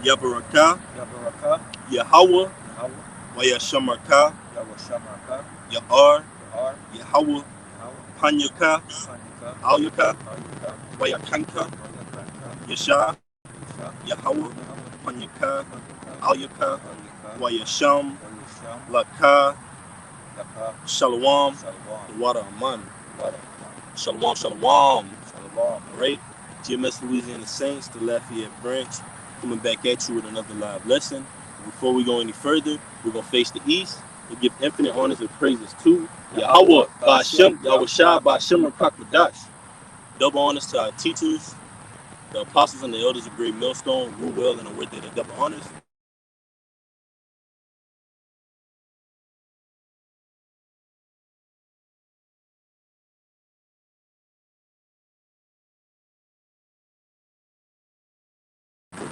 Yabaraka, Yabaraka, Yahweh, Yahweh, Wayashamarka, Yahweh Ya'ar, Yahar, Yahweh, Yahweh, Panyaka, Panika, Alyaka, Ayuka, Wayakanka, Wayakanka, Yasha, Yusha, Yahweh, Yahweh, Panyaka, Panika, Alyaka, Ayuka, Wayasham, Wayusham, Laka, Laka, Shalom, Shalom, the water Aman. Water, Shalom, shalom. Shalom. Right? GMS Louisiana Saints, the Lafayette branch, coming back at you with another live lesson. Before we go any further, we're going to face the east and give infinite honors and praises to Yahweh, Ba'ashem, Yahweh Shai, Ba'ashem, and Kakadash. Double honors to our teachers, the apostles and the elders of Great Millstone, rule well and are worthy of double honors.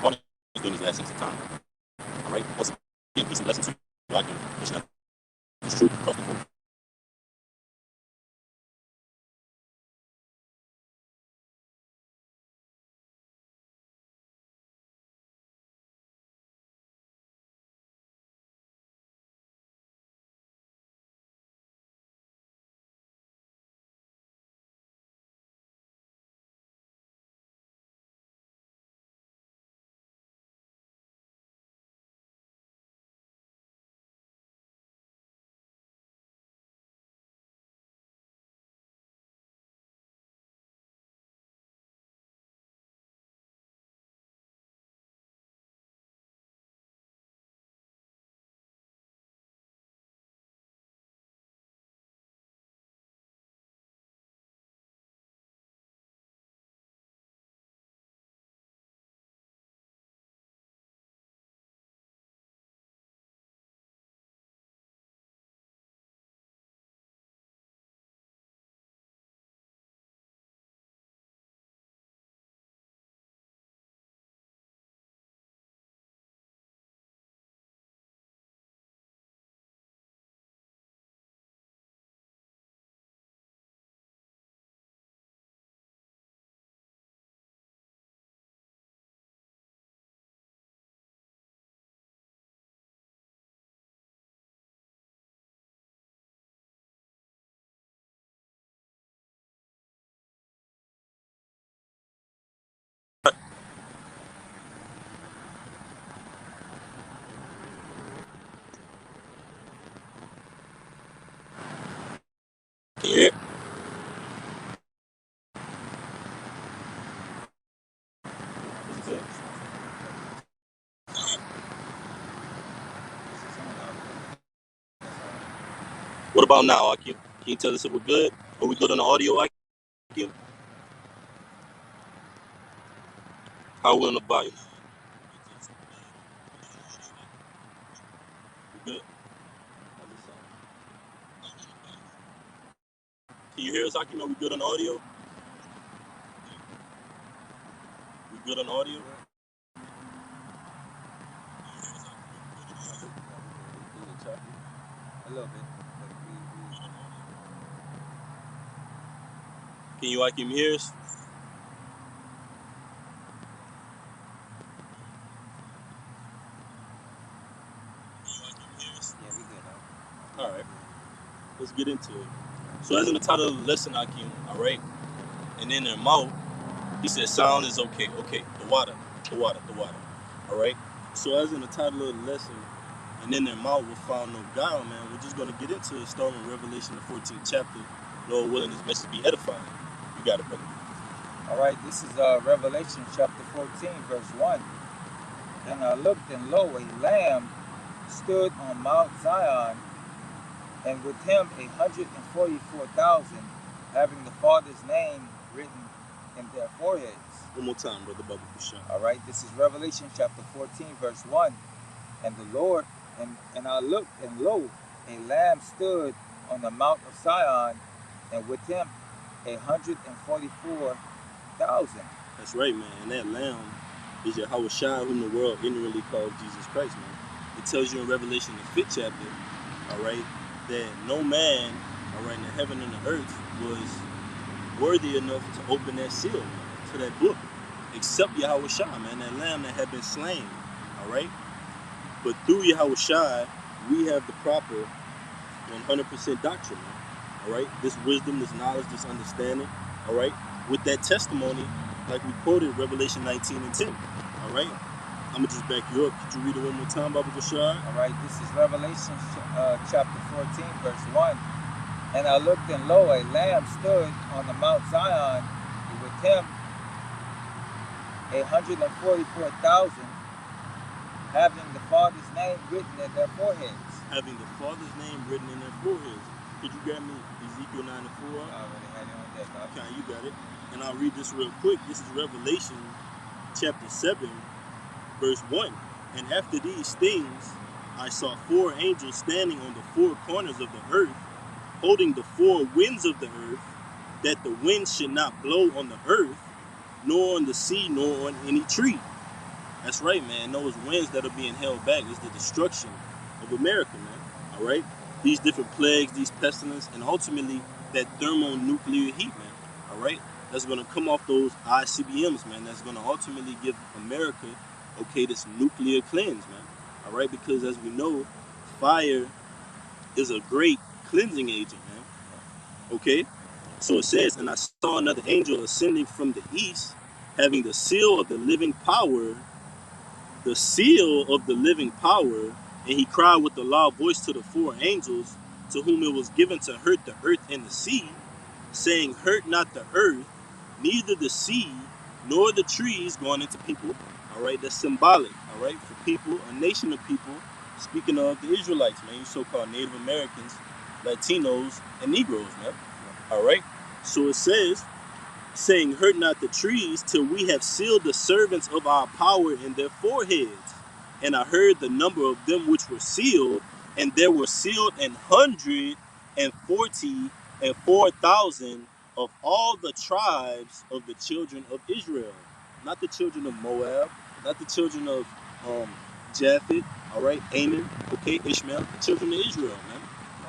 Honors during these last 60 time. All right? Once again, peace and blessings to you. I can push that. It's true across the board. Yeah. What about now, Akim? Can you tell us if we're good? Are we good on the audio, Akim? How are we on the volume? We good? Can you hear us, Akim? Are we good on the audio? We good on the audio? A little bit, but Can you, Akim, hear us? yeah, we good now. All right, let's get into it. So, as in the title of the lesson, Akim, all right, and then in the mouth, he said, sound is okay. Okay, the water, the water, the water. All right. So, as in the title of the lesson, and in their mouth will find no guile, man. We're just going to get into it, starting in Revelation, the 14th chapter. Lord willing, this message be edifying. You got it, brother. All right, this is Revelation chapter 14, verse 1. And I looked, and lo, a lamb stood on Mount Zion, and with him 144,000, having the Father's name written in their foreheads. One more time, brother Baba Kushan. All right, this is Revelation chapter 14, verse 1. And the Lord, and I looked, and lo, a lamb stood on the Mount of Zion, and with him 144,000. That's right, man. And that lamb is Yahweh Shai, whom the world ignorantly calls Jesus Christ, man. It tells you in Revelation, the 5th chapter, all right, that no man, all right, in the heaven and the earth was worthy enough to open that seal to that book, except Yahweh Shai, man, that lamb that had been slain, All right. But through Yahweh Shai, we have the proper 100% doctrine, man. All right. This wisdom, this knowledge, this understanding. All right. With that testimony, like we quoted Revelation 19 and 10. All right. I'm gonna just back you up. Could you read it one more time, Baba Bashar? All right, this is Revelation chapter 14, verse 1. And I looked, and lo, a lamb stood on the Mount Zion, and with him 144,000, having the Father's name written in their foreheads. Having the Father's name written in their foreheads. Could you grab me Ezekiel 9 and 4? I already had it on that, dog. Okay, you got it. And I'll read this real quick. This is Revelation chapter 7, verse 1. And after these things, I saw 4 angels standing on the 4 corners of the earth, holding the 4 winds of the earth, that the wind should not blow on the earth, nor on the sea, nor on any tree. That's right, man. Those winds that are being held back is the destruction of America, man. All right? These different plagues, these pestilence, and ultimately that thermonuclear heat, man. All right? That's going to come off those ICBMs, man. That's going to ultimately give America, okay, this nuclear cleanse, man. All right? Because as we know, fire is a great cleansing agent, man. Okay? So it says, and I saw another angel ascending from the east, having the seal of the living power, and he cried with a loud voice to the 4 angels, to whom it was given to hurt the earth and the sea, saying, hurt not the earth, neither the sea, nor the trees, going into people. All right, that's symbolic, all right, for people, a nation of people, speaking of the Israelites, man, you so-called Native Americans, Latinos, and Negroes, man. All right, so it says, saying, hurt not the trees, till we have sealed the servants of our power in their foreheads. And I heard the number of them which were sealed, and there were sealed 144,000 of all the tribes of the children of Israel. Not the children of Moab, not the children of Japheth, all right, Ammon, okay, Ishmael, the children of Israel, man.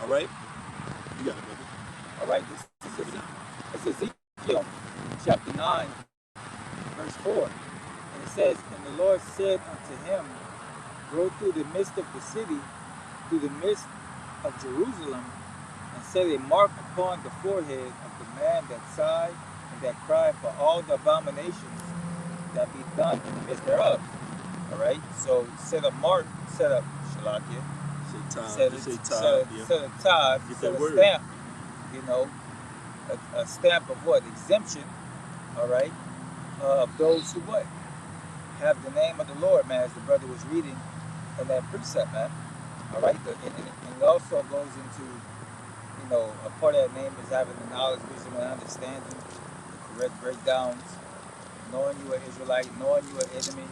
All right? You got it, brother. All right, this is Ezekiel chapter 9, verse 4. And it says, and the Lord said unto him, go through the midst of the city, through the midst of Jerusalem, and set a mark upon the forehead of the man that sighed and that cried for all the abominations that be done in the midst thereof. All right, so set a mark, set a shalakia, set a tithe, set a stamp, you know, a stamp of what? Exemption, all right, of those who what? Have the name of the Lord, man, as the brother was reading in that precept, man. All right, and it also goes into, you know, a part of that name is having the knowledge, wisdom, and understanding, the correct breakdowns, knowing you are Israelite, knowing you are enemy,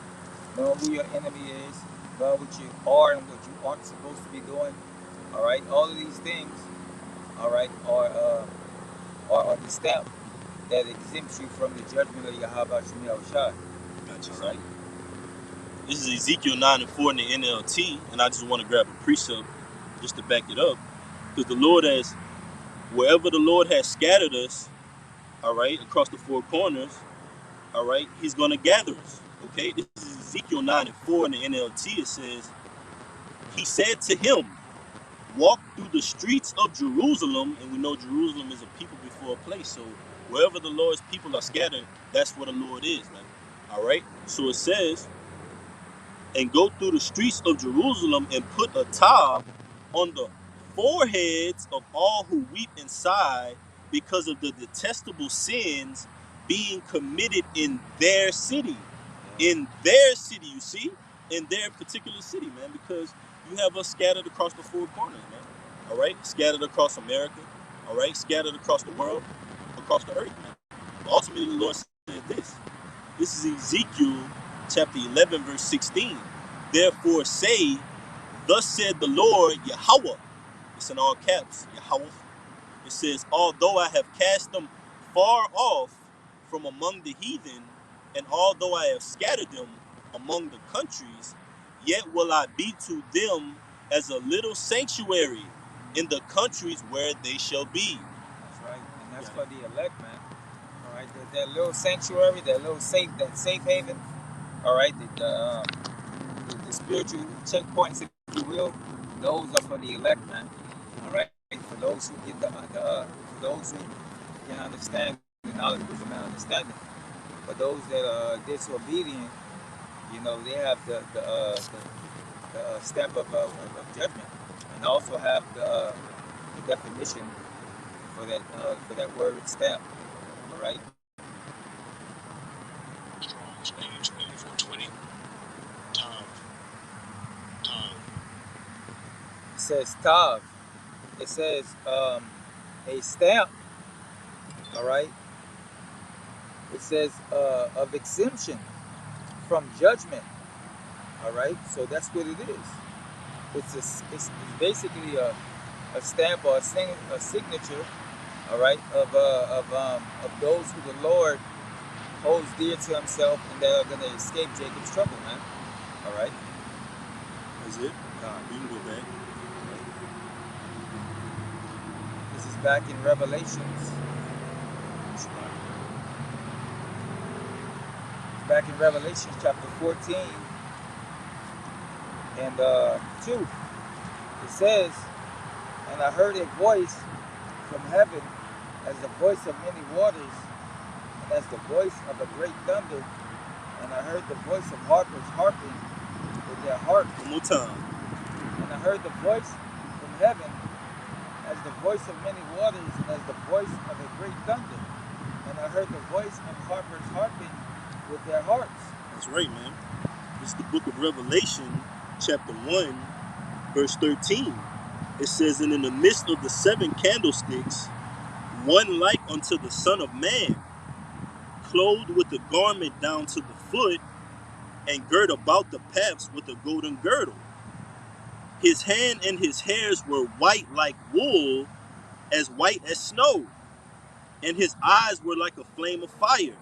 knowing who your enemy is, knowing what you are and what you aren't supposed to be doing. All right, all of these things, all right, are the stamp that exempts you from the judgment of Yahweh Shemi Yahushua. Gotcha. All right. This is Ezekiel 9 and 4 in the NLT, and I just want to grab a precept just to back it up. Because the Lord has, wherever the Lord has scattered us, all right, across the 4 corners, all right, he's going to gather us, okay? This is Ezekiel 9 and 4 in the NLT. It says, he said to him, walk through the streets of Jerusalem, and we know Jerusalem is a people before a place, so wherever the Lord's people are scattered, that's where the Lord is, man, all right? So it says, and go through the streets of Jerusalem and put a tab on the foreheads of all who weep and sigh because of the detestable sins being committed in their city. In their city, you see? In their particular city, man, because you have us scattered across the 4 corners, man. All right? Scattered across America. All right? Scattered across the world, across the earth, man. But ultimately, the Lord said this. This is Ezekiel chapter 11, verse 16. Therefore say, thus said the Lord Yahweh. It's in all caps, Yahweh. It says, although I have cast them far off from among the heathen, and although I have scattered them among the countries, yet will I be to them as a little sanctuary in the countries where they shall be. That's right, and that's for the elect, man. All right, that little sanctuary, that safe haven. All right, the spiritual checkpoints, if you will, those are for the elect, man. All right, for those who get for those who can understand the knowledge, wisdom, and understanding. For those that are disobedient, you know, they have the stamp of judgment, and also have the definition for that word stamp. All right. Strong's page 8420. Time. It says tav. It says a stamp. All right. It says of exemption from judgment. All right. So that's what it is. It's basically a stamp or a signature. All right. Of those who the Lord holds dear to Himself and that are going to escape Jacob's trouble, man. All right. That's it. You can go back. This is back in Revelations. Back in Revelation chapter 14 and 2. It says, and I heard a voice from heaven as the voice of many waters and as the voice of a great thunder. And I heard the voice of harpers harping with their harps. One more time. And I heard the voice from heaven as the voice of many waters and as the voice of a great thunder. And I heard the voice of harpers harping with their harps. That's right, man. This is the book of Revelation, chapter 1, verse 13. It says, and in the midst of the 7 candlesticks, one like unto the Son of Man, clothed with a garment down to the foot, and girt about the paps with a golden girdle. His hand and his hairs were white like wool, as white as snow, and his eyes were like a flame of fire.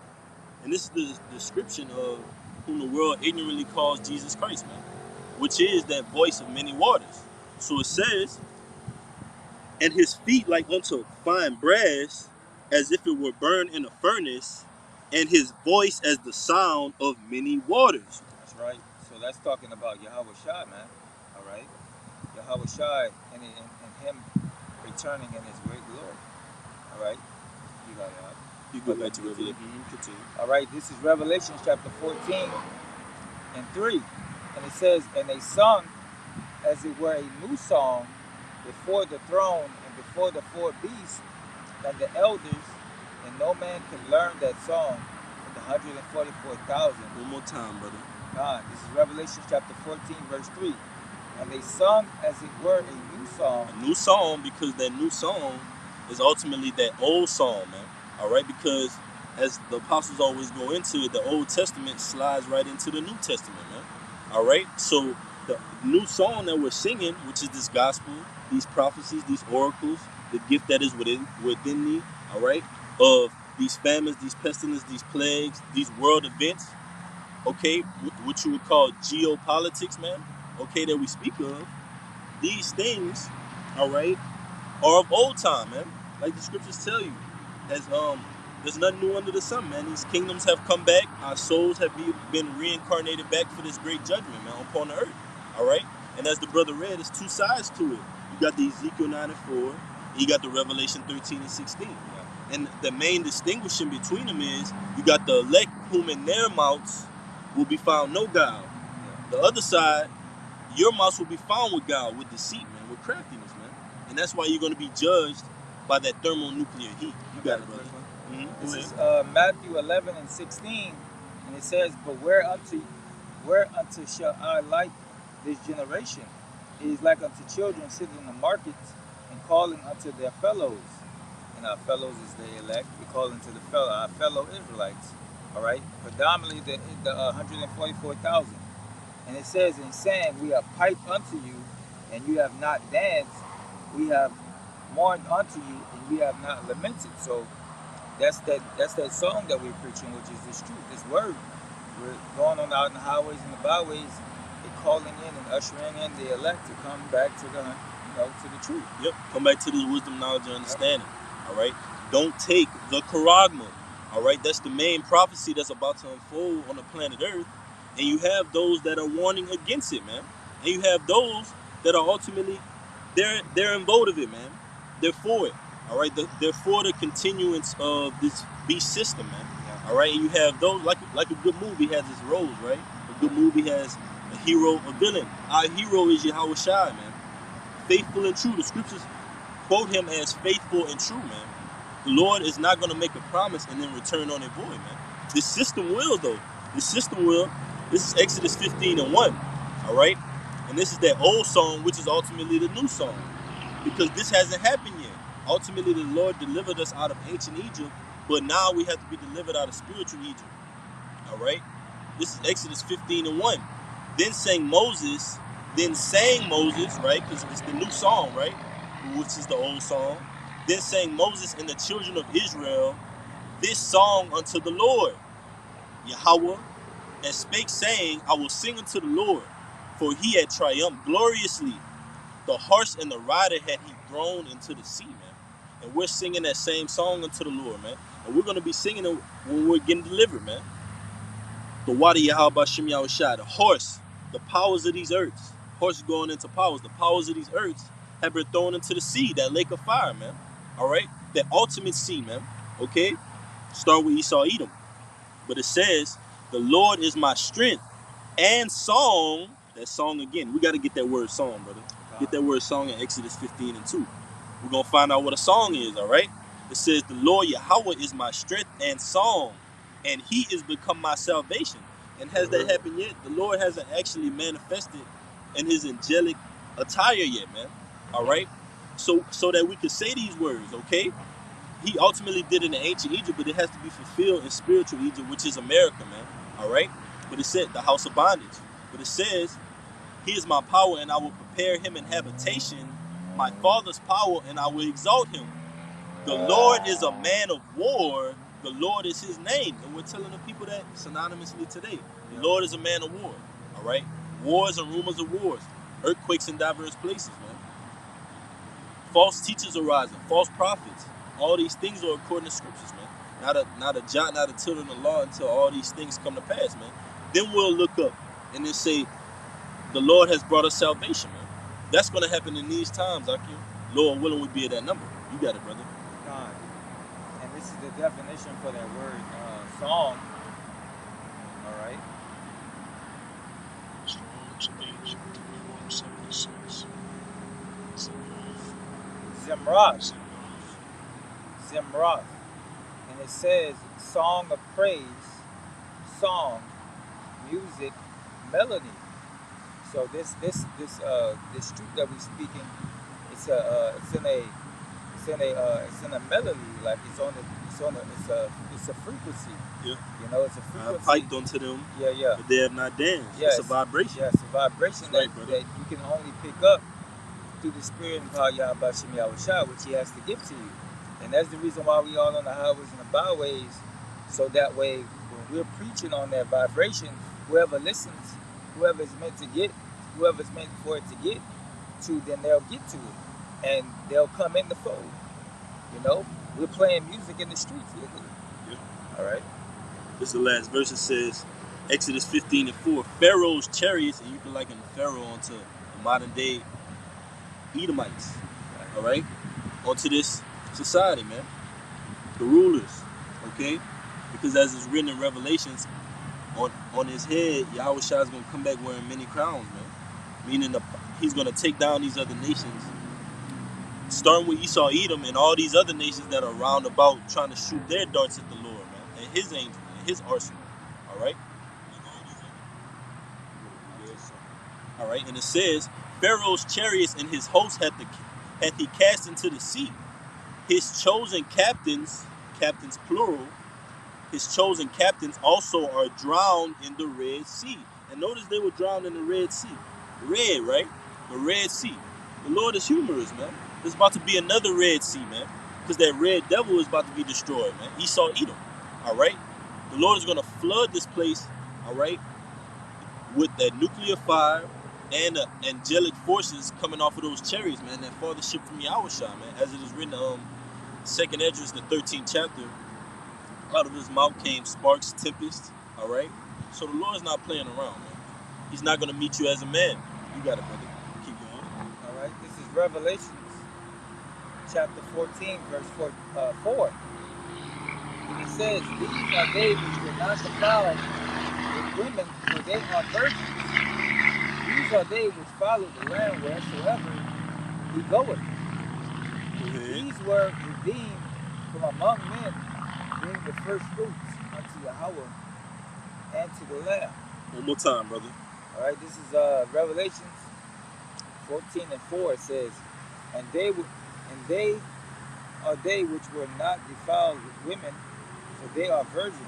And this is the description of whom the world ignorantly calls Jesus Christ, man, which is that voice of many waters. So it says, and his feet like unto fine brass, as if it were burned in a furnace, and his voice as the sound of many waters. That's right. So that's talking about Yahweh Shai, man. All right. Yahweh Shai and him returning in his great glory. All right. You got it out. You go back to Revelation. Continue. All right. This is Revelation chapter 14 and 3. And it says, and they sung as it were a new song before the throne and before the 4 beasts and the elders, and no man could learn that song but the 144,000. One more time, brother. This is Revelation chapter 14, verse 3. And they sung as it were a new song. A new song, because that new song is ultimately that old song, man. All right, because as the apostles always go into it, the Old Testament slides right into the New Testament, man. All right, so the new song that we're singing, which is this gospel, these prophecies, these oracles, the gift that is within me, all right, of these famines, these pestilences, these plagues, these world events, okay, what you would call geopolitics, man, okay, that we speak of, these things, all right, are of old time, man, like the scriptures tell you. As there's nothing new under the sun, man. These kingdoms have come back. Our souls have been reincarnated back for this great judgment, man, upon the earth. All right? And as the brother read, there's 2 sides to it. You got the Ezekiel 9 and 4, and you got the Revelation 13 and 16. Yeah. And the main distinguishing between them is you got the elect whom in their mouths will be found no guile. Yeah. The other side, your mouths will be found with guile, with deceit, man, with craftiness, man. And that's why you're going to be judged by that thermonuclear heat. You got it, brother. This is Matthew 11 and 16, and it says, but whereunto shall I like this generation? It is like unto children sitting in the markets and calling unto their fellows. And our fellows is the elect. We call unto our fellow Israelites. All right? Predominantly the 144,000. And it says, in saying, we have piped unto you, and you have not danced. We have mourned unto you, and we have not lamented. So that's that song that we're preaching, which is this truth, this word. We're going on out in the highways and the byways, and calling in and ushering in the elect to come back to the truth. Yep, come back to the wisdom, knowledge, and understanding. Yep. All right, don't take the charagma. All right, that's the main prophecy that's about to unfold on the planet Earth. and you have those that are warning against it, man. And you have those that are ultimately they're in vote of it, man. They're for it. All right, they're for the continuance of this beast system, man. Yeah. All right, and you have those like a good movie has its roles, right? A good movie has a hero, a villain. Our hero is Yahweh Shai, man. Faithful and true. The scriptures quote him as faithful and true, man. The Lord is not going to make a promise and then return on it void, man. This system will, though. This system will. This is Exodus 15 and 1. All right? And this is that old song, which is ultimately the new song. Because this hasn't happened yet. Ultimately, the Lord delivered us out of ancient Egypt, but now we have to be delivered out of spiritual Egypt. All right? This is Exodus 15 and 1. Then sang Moses, right? Because it's the new song, right? Which is the old song. Then sang Moses and the children of Israel this song unto the Lord, Yahweh, and spake, saying, I will sing unto the Lord, for he had triumphed gloriously. The horse and the rider had he thrown into the sea, man. And we're singing that same song unto the Lord, man. And we're going to be singing it when we're getting delivered, man. The water Yahweh Bashem Yahushua, the horse, the powers of these earths. Horse going into powers. The powers of these earths have been thrown into the sea, that lake of fire, man. All right? That ultimate sea, man. Okay? Start with Esau Edom. But it says, the Lord is my strength and song. That song again. We got to get that word song, brother. Get that word song in Exodus 15 and 2. We're going to find out what a song is, all right? It says, the Lord Yahweh is my strength and song, and he is become my salvation. And has that happened yet? The Lord hasn't actually manifested in his angelic attire yet, man. All right? So that we could say these words, okay? He ultimately did it in ancient Egypt, but it has to be fulfilled in spiritual Egypt, which is America, man. All right? But it said the house of bondage. But it says, he is my power, and I will prepare him an habitation, my father's power, and I will exalt him. The Lord is a man of war. The Lord is his name. And we're telling the people that synonymously today. The Lord is a man of war. All right? Wars and rumors of wars. Earthquakes in diverse places, man. False teachers arising. False prophets. All these things are according to scriptures, man. Not a jot, not a tittle in the law until all these things come to pass, man. Then we'll look up and then say, the Lord has brought us salvation, man. That's going to happen in these times, Akim. Lord willing, we be at that number. You got it, brother. God. And this is the definition for that word song. All right. Strong's H 2176. Zimroth. And it says song of praise, song, music, melody. So this truth that we're speaking, it's in a melody, like it's a frequency. Yeah. You know, it's a frequency. Piped onto them. Yeah. But they have not danced. Yes. It's a vibration. Yes, a vibration Right, that you can only pick up through the spirit and power Yahweh Shem Yahushua, which he has to give to you. And that's the reason why we all on the highways and the byways, so that way when we're preaching on that vibration, whoever listens, whoever's meant for it to get to, then they'll get to it. And they'll come in the fold. You know? We're playing music in the streets, literally. Yeah. All right. This is the last verse. It says, Exodus 15 and 4, Pharaoh's chariots, and you can liken Pharaoh onto the modern day Edomites. All right? Onto this society, man. The rulers, okay? Because as it's written in Revelations, on his head, Yahweh Shai is going to come back wearing many crowns, man. Meaning he's going to take down these other nations, starting with Esau, Edom, and all these other nations that are round about trying to shoot their darts at the Lord, man, and his angels, and his arsenal. All right? All right, and it says, Pharaoh's chariots and his host hath he cast into the sea. His chosen captains plural, his chosen captains also are drowned in the Red Sea. And notice they were drowned in the Red Sea. Red, right? The Red Sea. The Lord is humorous, man. There's about to be another Red Sea, man. Because that red devil is about to be destroyed, man. Esau, Edom. All right? The Lord is going to flood this place, all right, with that nuclear fire and the angelic forces coming off of those chariots, man. That fathership from Yahweh Shai, man. As it is written, 2nd Esdras, the 13th chapter. Out of his mouth came sparks, tempest, all right? So the Lord's not playing around, man. He's not going to meet you as a man. You got it, brother. Keep going. All right, this is Revelations chapter 14, verse 4. And it says, these are they which were not defiled with women, for they are virgins. These are they which follow the Lamb wheresoever he goeth. These were redeemed from among men, being the first fruits unto Yahweh and to the Lamb. One more time, brother. All right, this is Revelations 14 and 4. It says, and they are they which were not defiled with women, for they are virgins.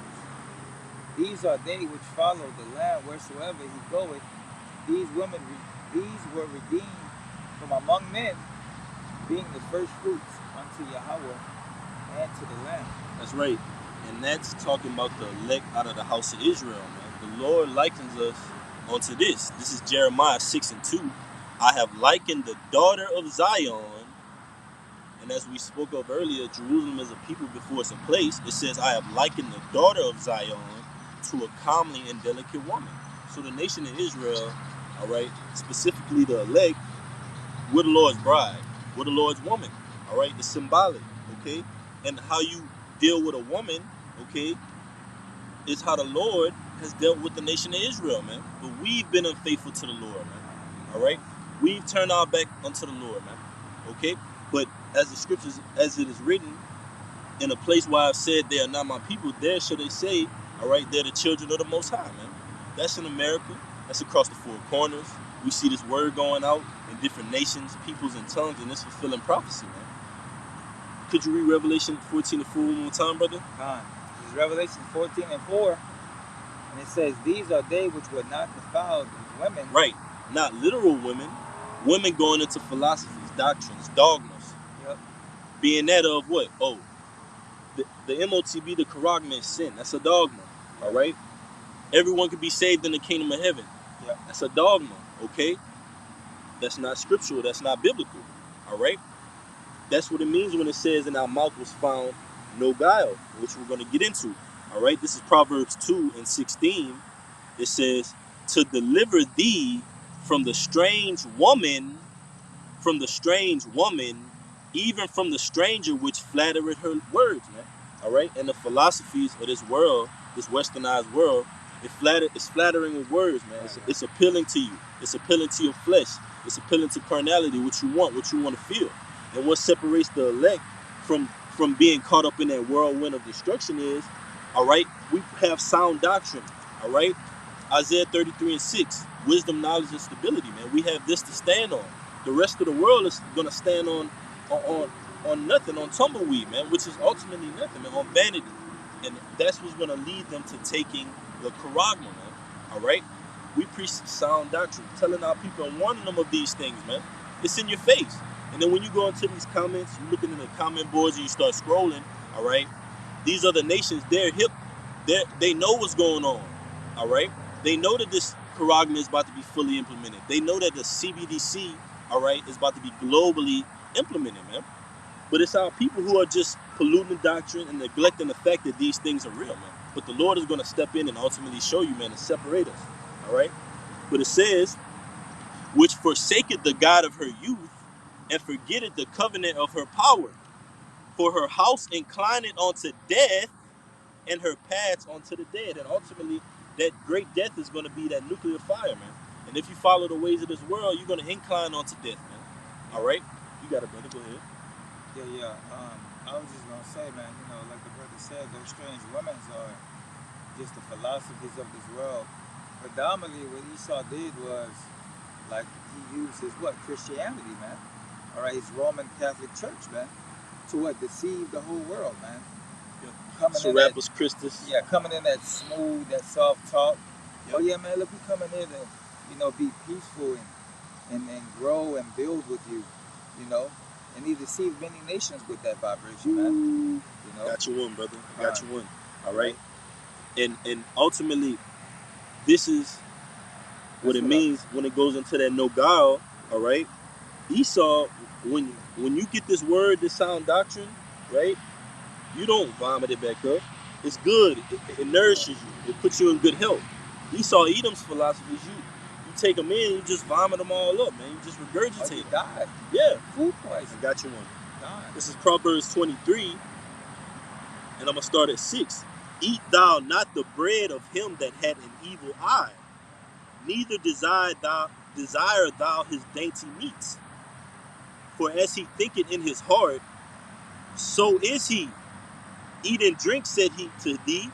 These are they which follow the Lamb wheresoever he goeth. These were redeemed from among men, being the first fruits unto Yahweh and to the Lamb. That's right. And that's talking about the elect out of the house of Israel, man. The Lord likens us onto this. This is Jeremiah 6 and 2. I have likened the daughter of Zion, and as we spoke of earlier, Jerusalem is a people before it's a place. It says, I have likened the daughter of Zion to a comely and delicate woman. So the nation of Israel, all right, specifically the elect, we're the Lord's bride. We're the Lord's woman, all right? It's symbolic, okay? And how you deal with a woman, okay, is how the Lord has dealt with the nation of Israel, man. But we've been unfaithful to the Lord, man, all right? We've turned our back unto the Lord, man, okay? But as the scriptures, as it is written, in a place where I've said they are not my people, there shall they say, all right, they're the children of the Most High, man. That's in America. That's across the four corners. We see this word going out in different nations, peoples, and tongues, and it's fulfilling prophecy, man. Could you read Revelation 14 and 4 one more time, brother? This is Revelation 14 and 4. And it says, these are they which were not defiled with women. Right. Not literal women. Women going into philosophies, doctrines, dogmas. Yep. Being that of what? Oh, the MOTB, the Charagma is sin. That's a dogma. All right? Everyone can be saved in the kingdom of heaven. Yep. That's a dogma, okay? That's not scriptural. That's not biblical. All right? That's what it means when it says in our mouth was found no guile, which we're going to get into. All right? This is Proverbs 2 and 16. It says, to deliver thee from the strange woman, even from the stranger which flattereth her words, man. All right? And the philosophies of this world, this westernized world, it's flattering with words, man. It's appealing to you. It's appealing to your flesh. It's appealing to carnality, what you want to feel. And what separates the elect from being caught up in that whirlwind of destruction is, all right, we have sound doctrine, all right? Isaiah 33 and 6, wisdom, knowledge, and stability, man. We have this to stand on. The rest of the world is going to stand on nothing, on tumbleweed, man, which is ultimately nothing, man, on vanity. And that's what's going to lead them to taking the Charagma, man, all right? We preach sound doctrine, telling our people and warning them of these things, man. It's in your face. And then when you go into these comments, you're looking in the comment boards and you start scrolling, all right? These other nations, they're hip. They know what's going on, all right? They know that this Charagma is about to be fully implemented. They know that the CBDC, all right, is about to be globally implemented, man. But it's our people who are just polluting the doctrine and neglecting the fact that these things are real, man. But the Lord is going to step in and ultimately show you, man, and separate us, all right? But it says, which forsaketh the God of her youth, and forgetteth the covenant of her power. For her house inclineth unto death, and her paths unto the dead. And ultimately, that great death is going to be that nuclear fire, man. And if you follow the ways of this world, you're going to incline onto death, man. All right? You got it, brother. Go ahead. Yeah. I was just going to say, man, like the brother said, those strange women are just the philosophies of this world. Predominantly, what Esau did was, like, he used his, Christianity, man. All right, his Roman Catholic Church, man, to deceive the whole world, man. Serapis Christus. Yeah, coming in that smooth, that soft talk. Yep. Oh yeah, man, look, we coming in to, be peaceful and grow and build with you, and he deceived many nations with that vibration, man. Got you one, brother. Got you one. All right. And ultimately, this is what it means when it goes into that no guile. All right. Esau, when you get this word, this sound doctrine, right? You don't vomit it back up. It's good. It nourishes you. It puts you in good health. Esau, Edom's philosophies, you take them in, you just vomit them all up, man. You just regurgitate you them. die. Yeah. Food poisoning. I got you one. Die. This is Proverbs 23, and I'm going to start at 6. Eat thou not the bread of him that had an evil eye, neither desire thou his dainty meats. For as he thinketh in his heart, so is he. Eat and drink, said he to thee,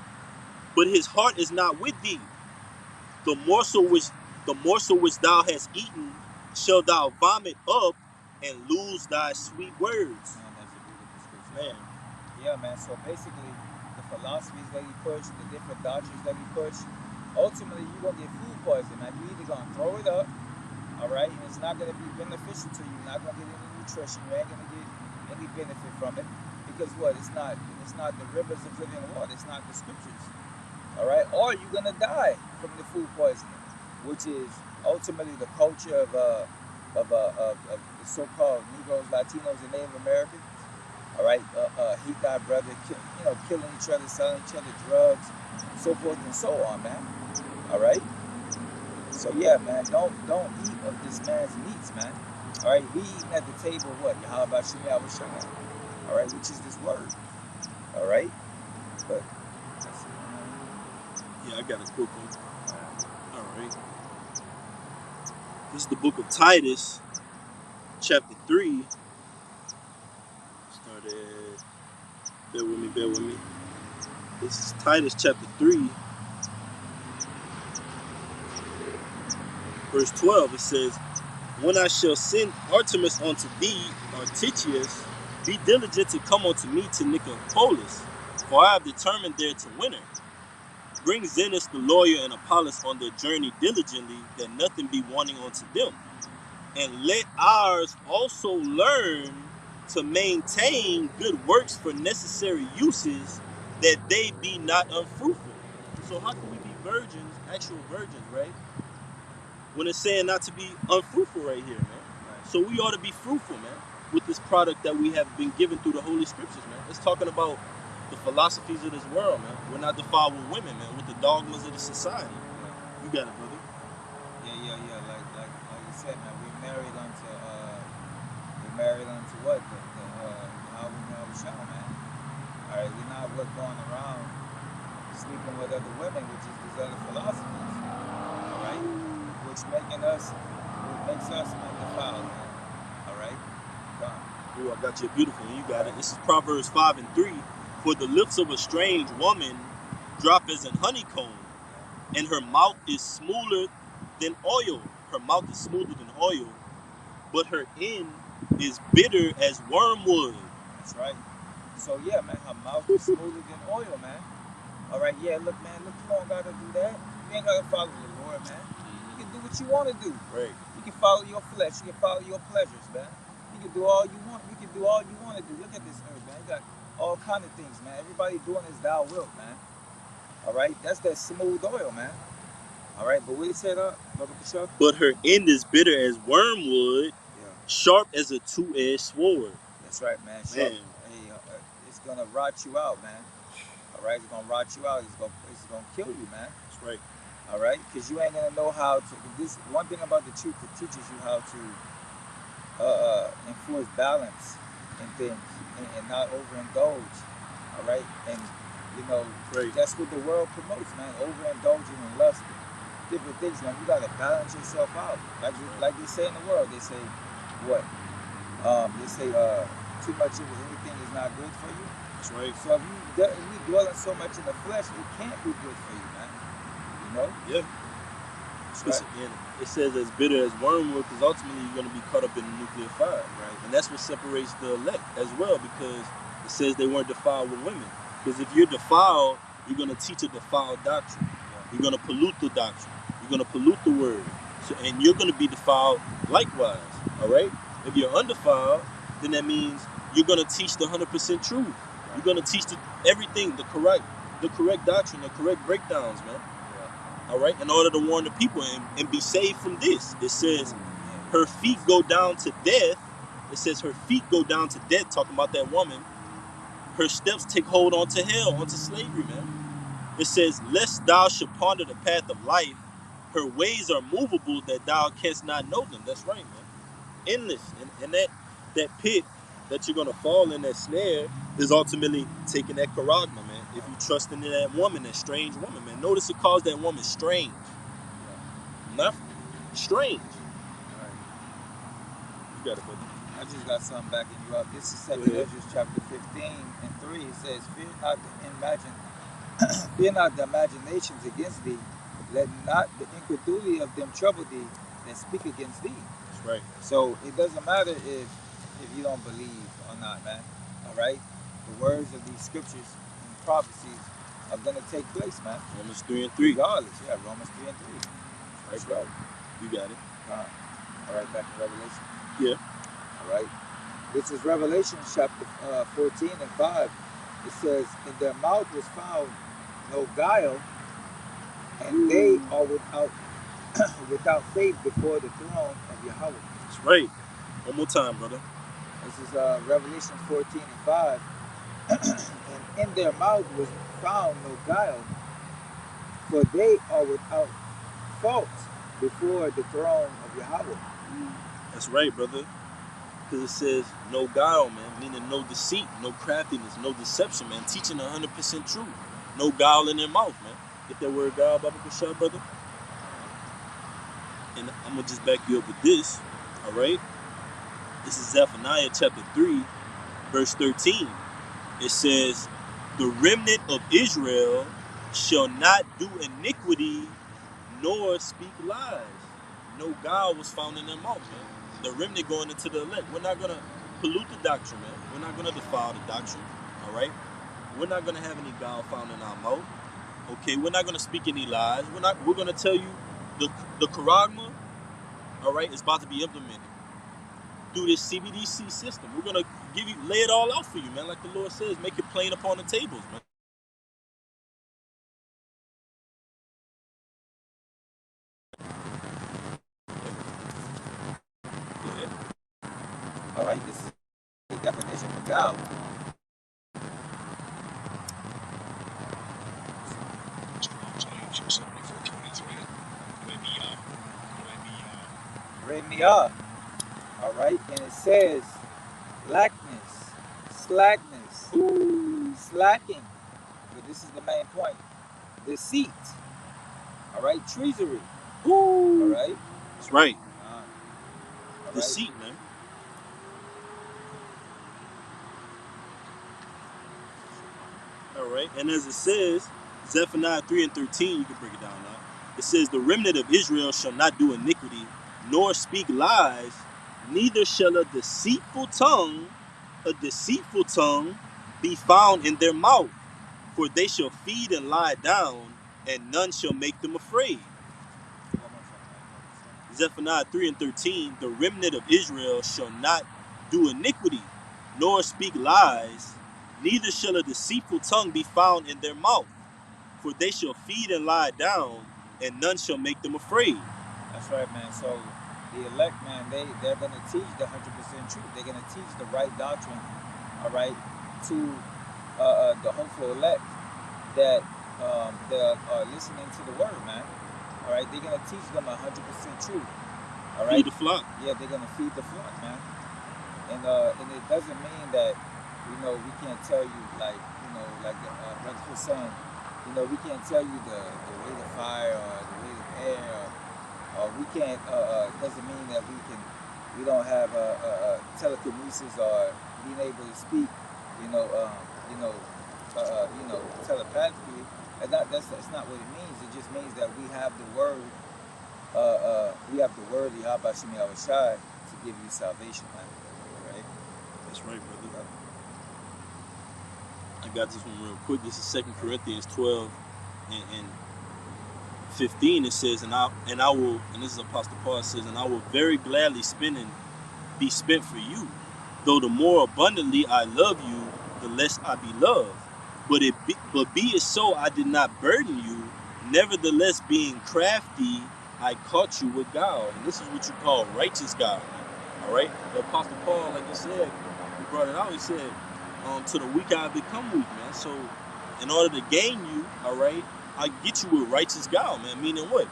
but his heart is not with thee. The morsel which thou hast eaten shall thou vomit up, and lose thy sweet words. Man, that's a beautiful scripture. Man. Yeah, man. So basically, the philosophies that he pushed, the different doctrines that he pushed, ultimately you're gonna get food poisoning, man. You're either gonna throw it up, all right, and it's not gonna be beneficial to you. You're not gonna get any nutrition. You ain't gonna get any benefit from it, because what? It's not the rivers of living water. It's not the scriptures, all right. Or you're gonna die from the food poisoning, which is ultimately the culture of the so-called Negroes, Latinos, and Native Americans. All right, hate thy brother, killing each other, selling each other drugs, so forth and so on, man. All right. So yeah, man, don't eat of this man's meats, man. All right, we eating at the table what? How about Shemi Awashana? All right, which is this word. All right, but yeah, I got a quick one. All right. This is the book of Titus, chapter 3. Started. Bear with me. This is Titus chapter 3, verse 12. It says, when I shall send Artemis unto thee, or Titius, be diligent to come unto me to Nicopolis, for I have determined there to winter. Bring Zenos the lawyer and Apollos on their journey diligently, that nothing be wanting unto them. And let ours also learn to maintain good works for necessary uses, that they be not unfruitful. So how can we be virgins, actual virgins, right? When it's saying not to be unfruitful right here, man. Right. So we ought to be fruitful, man, with this product that we have been given through the Holy Scriptures, man. It's talking about the philosophies of this world, man. We're not defiled with women, man, with the dogmas of the society. Yeah. You got it, brother. Yeah. Like you said, man, we're married unto what? How we know we shall, man. All right, we're not going around sleeping with other women, which is these other philosophies. All right, which makes us undefiled, man. All right, done. Ooh, I got you beautiful. You got it. This is Proverbs 5 and 3. For the lips of a strange woman drop as an honeycomb, and her mouth is smoother than oil. Her mouth is smoother than oil, but her end is bitter as wormwood. That's right. So yeah, man, her mouth is smoother than oil, man. All right, yeah, look, you don't gotta do that. You ain't gotta follow the Lord, man. You can do what you want to do. Right. You can follow your flesh. You can follow your pleasures, man. You can do all you want. You can do all you want to do. Look at this earth, man. You got all kind of things, man. Everybody doing is thou wilt, man. All right, that's that smooth oil, man. All right, but what he said, Brother Kashaf? But her end is bitter as wormwood, sharp as a two-edged sword. That's right, man. Sharp. Hey, it's gonna rot you out, man. All right, it's gonna rot you out. It's gonna kill you, man. That's right. All right, because you ain't gonna know how to. This one thing about the truth, it teaches you how to enforce balance in things and not overindulge. All right, and that's what the world promotes, man. Overindulging in lust, different things, man. You gotta balance yourself out. Like they say in the world, they say what? They say too much of anything is not good for you. That's right. So if you dwelling so much in the flesh, it can't be good for you, man. You know? Yeah. Right. It says as bitter as wormwood, because ultimately you're going to be caught up in the nuclear fire, right? And that's what separates the elect as well, because it says they weren't defiled with women. Because if you're defiled, you're going to teach a defiled doctrine. You're going to pollute the doctrine. You're going to pollute the word. So, and you're going to be defiled likewise, all right? If you're undefiled, then that means you're going to teach the 100% truth. You're going to teach everything, the correct doctrine, the correct breakdowns, man. All right, in order to warn the people and be saved from this. It says her feet go down to death. It says her feet go down to death, talking about that woman. Her steps take hold onto hell, onto slavery, man. It says, lest thou should ponder the path of life, her ways are movable that thou canst not know them. That's right, man. Endless. And that pit that you're gonna fall in, that snare, is ultimately taking that charagma, man. If you trust in that woman, that strange woman, man. Notice it calls that woman strange. Not strange. All right. You got it, buddy. I just got something backing you up. This is 2nd Ezra chapter 15 and 3. It says, fear not the imaginations against thee. Let not the incredulity of them trouble thee that speak against thee. That's right. So it doesn't matter if you don't believe or not, man. All right? The words of these scriptures and prophecies are going to take place, man. Romans 3 and 3. Regardless, yeah, Romans 3 and 3. That's right. You got it. All right, back to Revelation. Yeah. All right. This is Revelation chapter 14 and 5. It says, in their mouth was found no guile, and they are without faith before the throne of Yahweh. That's right. One more time, brother. This is Revelation 14 and 5. And in their mouth was found no guile, for they are without fault before the throne of Yahweh. That's right, brother. Because it says no guile, man, meaning no deceit, no craftiness, no deception, man. Teaching 100% truth. No guile in their mouth, man. Get that word guile, Baba Kushah, brother. And I'm going to just back you up with this, all right? This is Zephaniah chapter 3, verse 13. It says, the remnant of Israel shall not do iniquity nor speak lies. No guile was found in their mouth, man. The remnant going into the elect. We're not going to pollute the doctrine, man. We're not going to defile the doctrine, all right? We're not going to have any guile found in our mouth. Okay, we're not going to speak any lies. We're going to tell you the charagma, all right, is about to be implemented through this CBDC system. We're going to lay it all out for you, man. Like the Lord says, make it plain upon the tables, man. All right, this is the definition of guile. Remia. All right, and it says lackness, slackness, slacking. But this is the main point. Deceit. All right, treachery. All right. That's right. All Deceit, man. All right, and as it says, Zephaniah 3 and 13, you can break it down now. It says, the remnant of Israel shall not do iniquity, nor speak lies, neither shall a deceitful tongue be found in their mouth, for they shall feed and lie down, and none shall make them afraid. Zephaniah 3 and 13, the remnant of Israel shall not do iniquity, nor speak lies, neither shall a deceitful tongue be found in their mouth, for they shall feed and lie down, and none shall make them afraid. That's right, man. So the elect, man, they're going to teach the 100% truth. They're going to teach the right doctrine, all right, to the hopeful elect that are listening to the word, man. All right, they're going to teach them 100% truth. All right? Feed the flock. Yeah, they're going to feed the flock, man. And it doesn't mean that, we can't tell you, like Brother was saying, we can't tell you the rate of fire or the rate of air, or we can't, doesn't mean that we don't have telekinesis or being able to speak, telepathically. And that's not what it means. It just means that we have the word, of Yahweh Shemi Awashai to give you salvation, man. Right? That's right, brother. I got this one real quick. This is 2 Corinthians 12 and 15. It says, and I will, and this is Apostle Paul says, and I will very gladly be spent for you. Though the more abundantly I love you, the less I be loved. But be it so, I did not burden you. Nevertheless, being crafty, I caught you with guile. And this is what you call righteous guile. All right? The Apostle Paul, like you said, he brought it out. He said, to the weak I become weak, man. So in order to gain you, all right, I get you with righteous guile, man. Meaning what?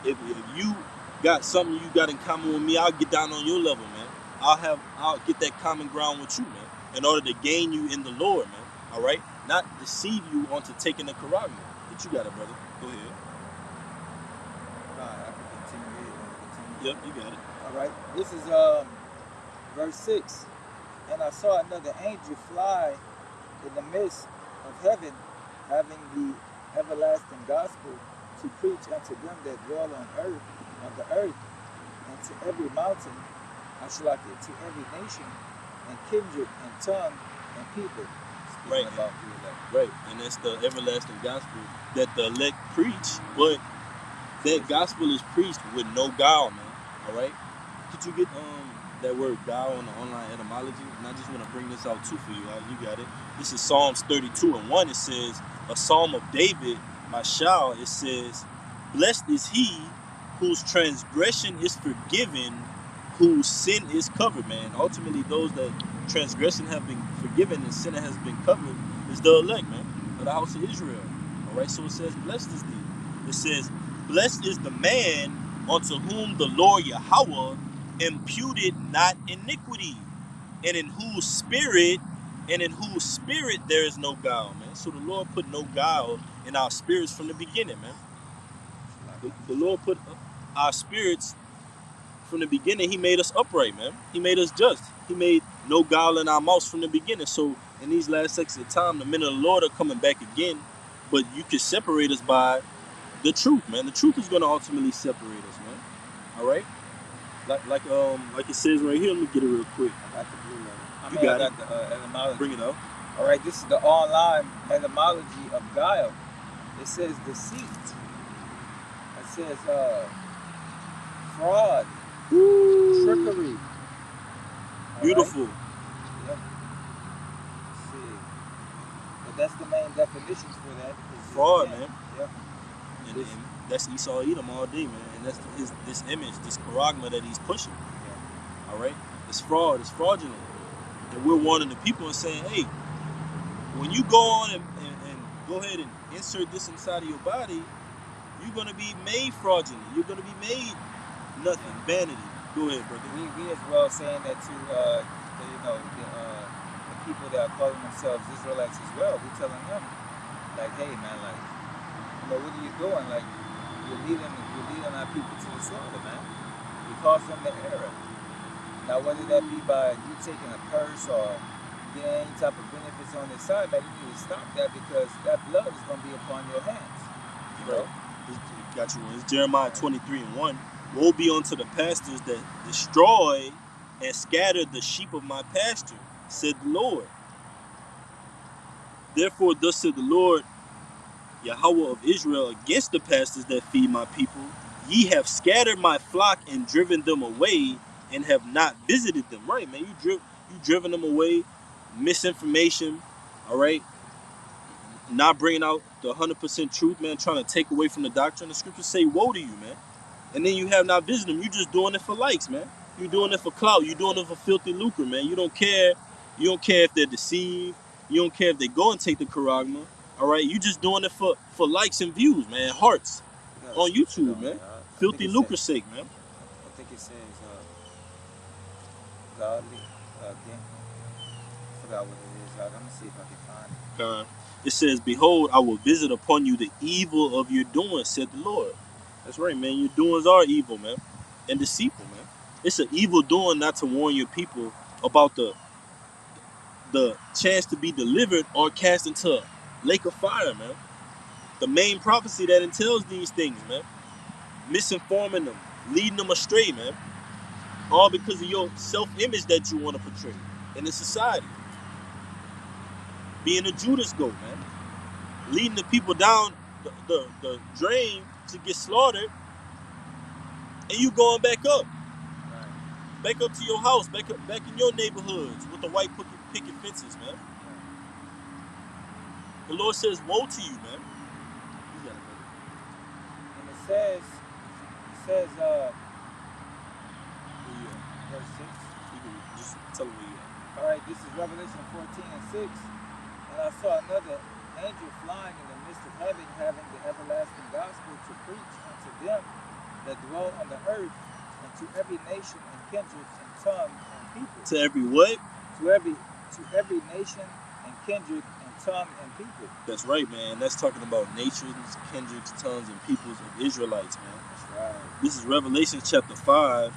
If you got something you got in common with me, I'll get down on your level, man. I'll get that common ground with you, man, in order to gain you in the Lord, man. All right, not deceive you onto taking the charagma. But you got it, brother. Go ahead. I can continue. Yep, you got it. All right. This is verse 6. And I saw another angel fly in the midst of heaven, having the everlasting gospel to preach unto them that dwell on the earth, and to every mountain, to every nation, and kindred, and tongue, and people. Right. About the elect. Right. And that's the everlasting gospel that the elect preach, but that gospel is preached with no guile, man. All right. Could you get that word guile in the online etymology? And I just want to bring this out too for you. You got it. This is Psalms 32:1. It says, a psalm of David, my child. It says, blessed is he whose transgression is forgiven, whose sin is covered, man. Ultimately, those that transgression have been forgiven and sin has been covered is the elect, man, of the house of Israel. All right, so it says, blessed is thee. It says, blessed is the man unto whom the Lord Yahweh imputed not iniquity, and in whose spirit there is no guile, man. So the Lord put no guile in our spirits from the beginning, man. The Lord put our spirits from the beginning. He made us upright, man. He made us just. He made no guile in our mouths from the beginning. So in these last sections of time, the men of the Lord are coming back again, but you can separate us by the truth, man. The truth is going to ultimately separate us, man. All right. Like it says right here. Let me get it real quick. I got the blue letter. You got it. The etymology. Bring it up. All right, this is the online etymology of guile. It says deceit. It says fraud, trickery. Beautiful. Right? Yep. Let's see. But that's the main definitions for that. Fraud, man. Yep. And that's Esau Edom all day, man. And that's this image, this charagma that he's pushing. Yeah. All right? It's fraud. It's fraudulent. And we're warning the people and saying, hey, when you go on and go ahead and insert this inside of your body, you're going to be made fraudulent. You're going to be made nothing. Vanity. Go ahead, brother. We as well saying that to the people that are calling themselves Israelites as well. We're telling them, like, hey, man, like, what are you doing? Like, you're leading our people to the slaughter, man. You cause them to error. Now, whether that be by you taking a curse or getting any type of benefits on the side, man, you need to stop that, because that blood is going to be upon your hands. You know? Got you. It's Jeremiah 23:1. Woe be unto the pastors that destroy and scatter the sheep of my pasture, said the Lord. Therefore, thus said the Lord, Yahweh of Israel, against the pastors that feed my people. Ye have scattered my flock and driven them away, and have not visited them. Right, man. You driven them away. Misinformation. All right. Not bringing out the 100% truth, man. Trying to take away from the doctrine. The scriptures say, woe to you, man. And then you have not visited them. You just doing it for likes, man. You doing it for clout. You doing it for filthy lucre, man. You don't care. You don't care if they're deceived. You don't care if they go and take the charagma. All right. You just doing it for likes and views, man. Hearts on YouTube, man. Filthy lucre sake, man. I think it says godly again. I forgot what it is. Let me see if I can find it. It says, behold, I will visit upon you the evil of your doing, said the Lord. That's right, man. Your doings are evil, man, and deceitful, man. It's an evil doing not to warn your people about the chance to be delivered or cast into a lake of fire, man. The main prophecy that entails these things, man. Misinforming them, leading them astray, man. All because of your self-image that you want to portray in the society. Being a Judas goat, man. Leading the people down the drain to get slaughtered, and you going back up. Back up to your house, back in your neighborhoods with the white picket fences, man. The Lord says, woe to you, man. And it says, verse 6. You can just tell them where you All right, this is Revelation 14:6. And I saw another angel flying in the midst of heaven, having the everlasting gospel to preach unto them that dwell on the earth, and to every nation and kindred and tongue and people. To every what? To every nation and kindred and tongue and people. That's right, man. That's talking about nations, kindreds, tongues, and peoples of Israelites, man. That's right. This is Revelation chapter 5,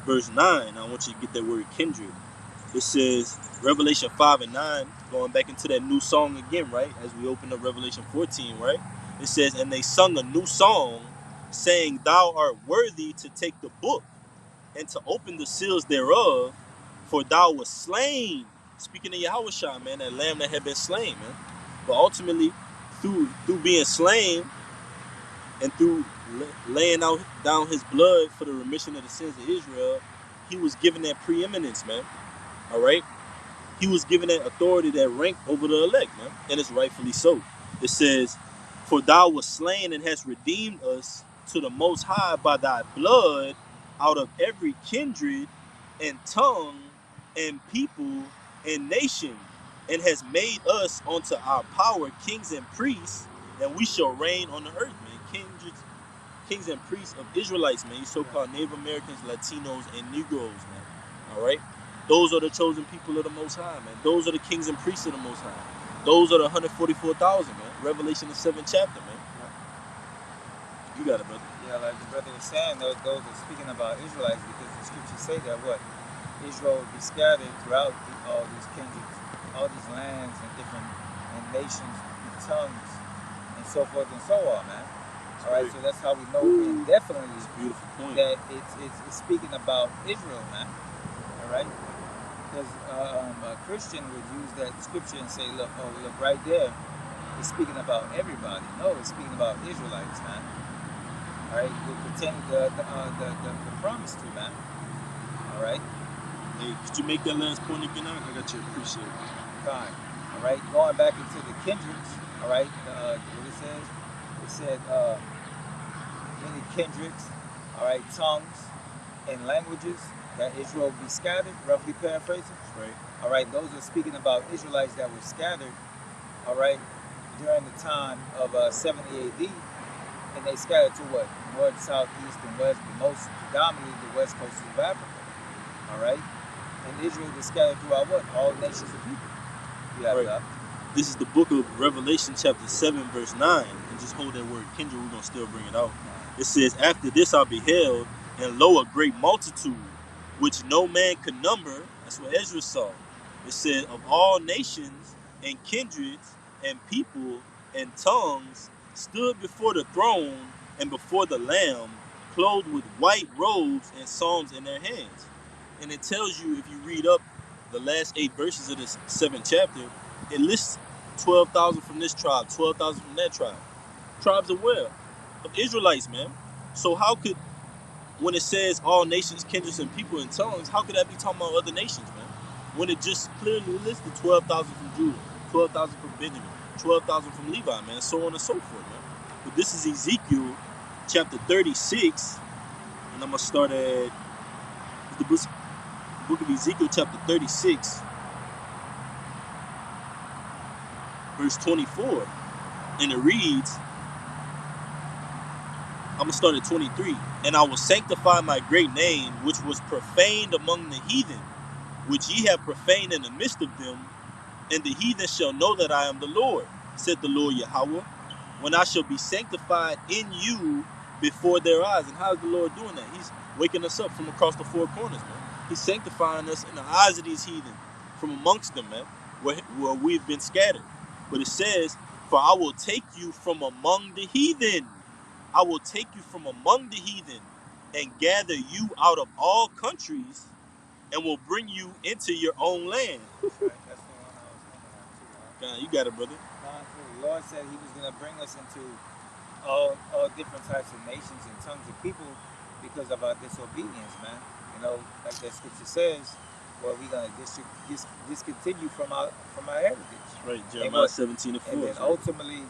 verse 9. I want you to get that word kindred. It says, Revelation 5 and 9, going back into that new song again, right? As we open up Revelation 14, right? It says, and they sung a new song, saying, thou art worthy to take the book and to open the seals thereof, for thou wast slain. Speaking of Yahushua, man, that lamb that had been slain, man. But ultimately, through being slain and through laying down his blood for the remission of the sins of Israel, he was given that preeminence, man. All right? He was given that authority, that rank over the elect, man. And it's rightfully so. It says, for thou wast slain and hast redeemed us to the Most High by thy blood out of every kindred and tongue and people and nation, and has made us unto our power kings and priests, and we shall reign on the earth, man. Kings and priests of Israelites, man. You so-called Native Americans, Latinos, and Negroes, man. All right? Those are the chosen people of the Most High, man. Those are the kings and priests of the Most High. Those are the 144,000, man. Revelation, the 7th chapter, man. You got it, brother. Yeah, like the brother was saying, those are speaking about Israelites, because the scriptures say that what? Israel will be scattered throughout all these kindreds, all these lands and different nations and tongues and so forth and so on, man. All right, so that's how we know indefinitely Beautiful point. that it's speaking about Israel, man. All right, because a Christian would use that scripture and say, look right there, it's speaking about everybody. No, it's speaking about Israelites, man. All right, who pertain the promise to, man. All right. Hey, could you make that last point again? I got you. Appreciate it. Fine. All right, going back into the kindreds. All right, what it says? It said many kindreds. All right, tongues and languages that Israel will be scattered. Roughly paraphrasing. Right. All right, those are speaking about Israelites that were scattered. All right, during the time of 70 AD, and they scattered to what? North, south, east, and west, but most predominantly the west coast of Africa. All right. And Israel is scattered throughout what? All nations of people. Yeah, right. This is the book of Revelation chapter 7, verse 9. And just hold that word kindred, we're going to still bring it out. It says, after this I beheld, and lo, a great multitude, which no man could number. That's what Ezra saw. It said, of all nations and kindreds and people and tongues stood before the throne and before the Lamb, clothed with white robes and psalms in their hands. And it tells you, if you read up the last 8 verses of this 7th chapter, it lists 12,000 from this tribe, 12,000 from that tribe. Tribes of where? Of Israelites, man. So how could, when it says all nations, kindreds, and people in tongues, how could that be talking about other nations, man? When it just clearly listed 12,000 from Judah, 12,000 from Benjamin, 12,000 from Levi, man, so on and so forth, man. But this is Ezekiel chapter 36, and I'm going to start at the book of Ezekiel chapter 36, verse 24, and it reads, I'm going to start at 23, and I will sanctify my great name, which was profaned among the heathen, which ye have profaned in the midst of them, and the heathen shall know that I am the Lord, said the Lord Yahweh, when I shall be sanctified in you before their eyes. And how is the Lord doing that? He's waking us up from across the 4 corners, man. He's sanctifying us in the eyes of these heathen, from amongst them, man, where we've been scattered. But it says, for I will take you from among the heathen. I will take you from among the heathen and gather you out of all countries and will bring you into your own land. That's right. That's the one I was thinking of too. God, you got it, brother. The Lord said he was going to bring us into all different types of nations and tongues of people because of our disobedience, man. You know, like that scripture says, well, we're going to discontinue from our heritage. Right, Jeremiah 17 and 4. And then ultimately,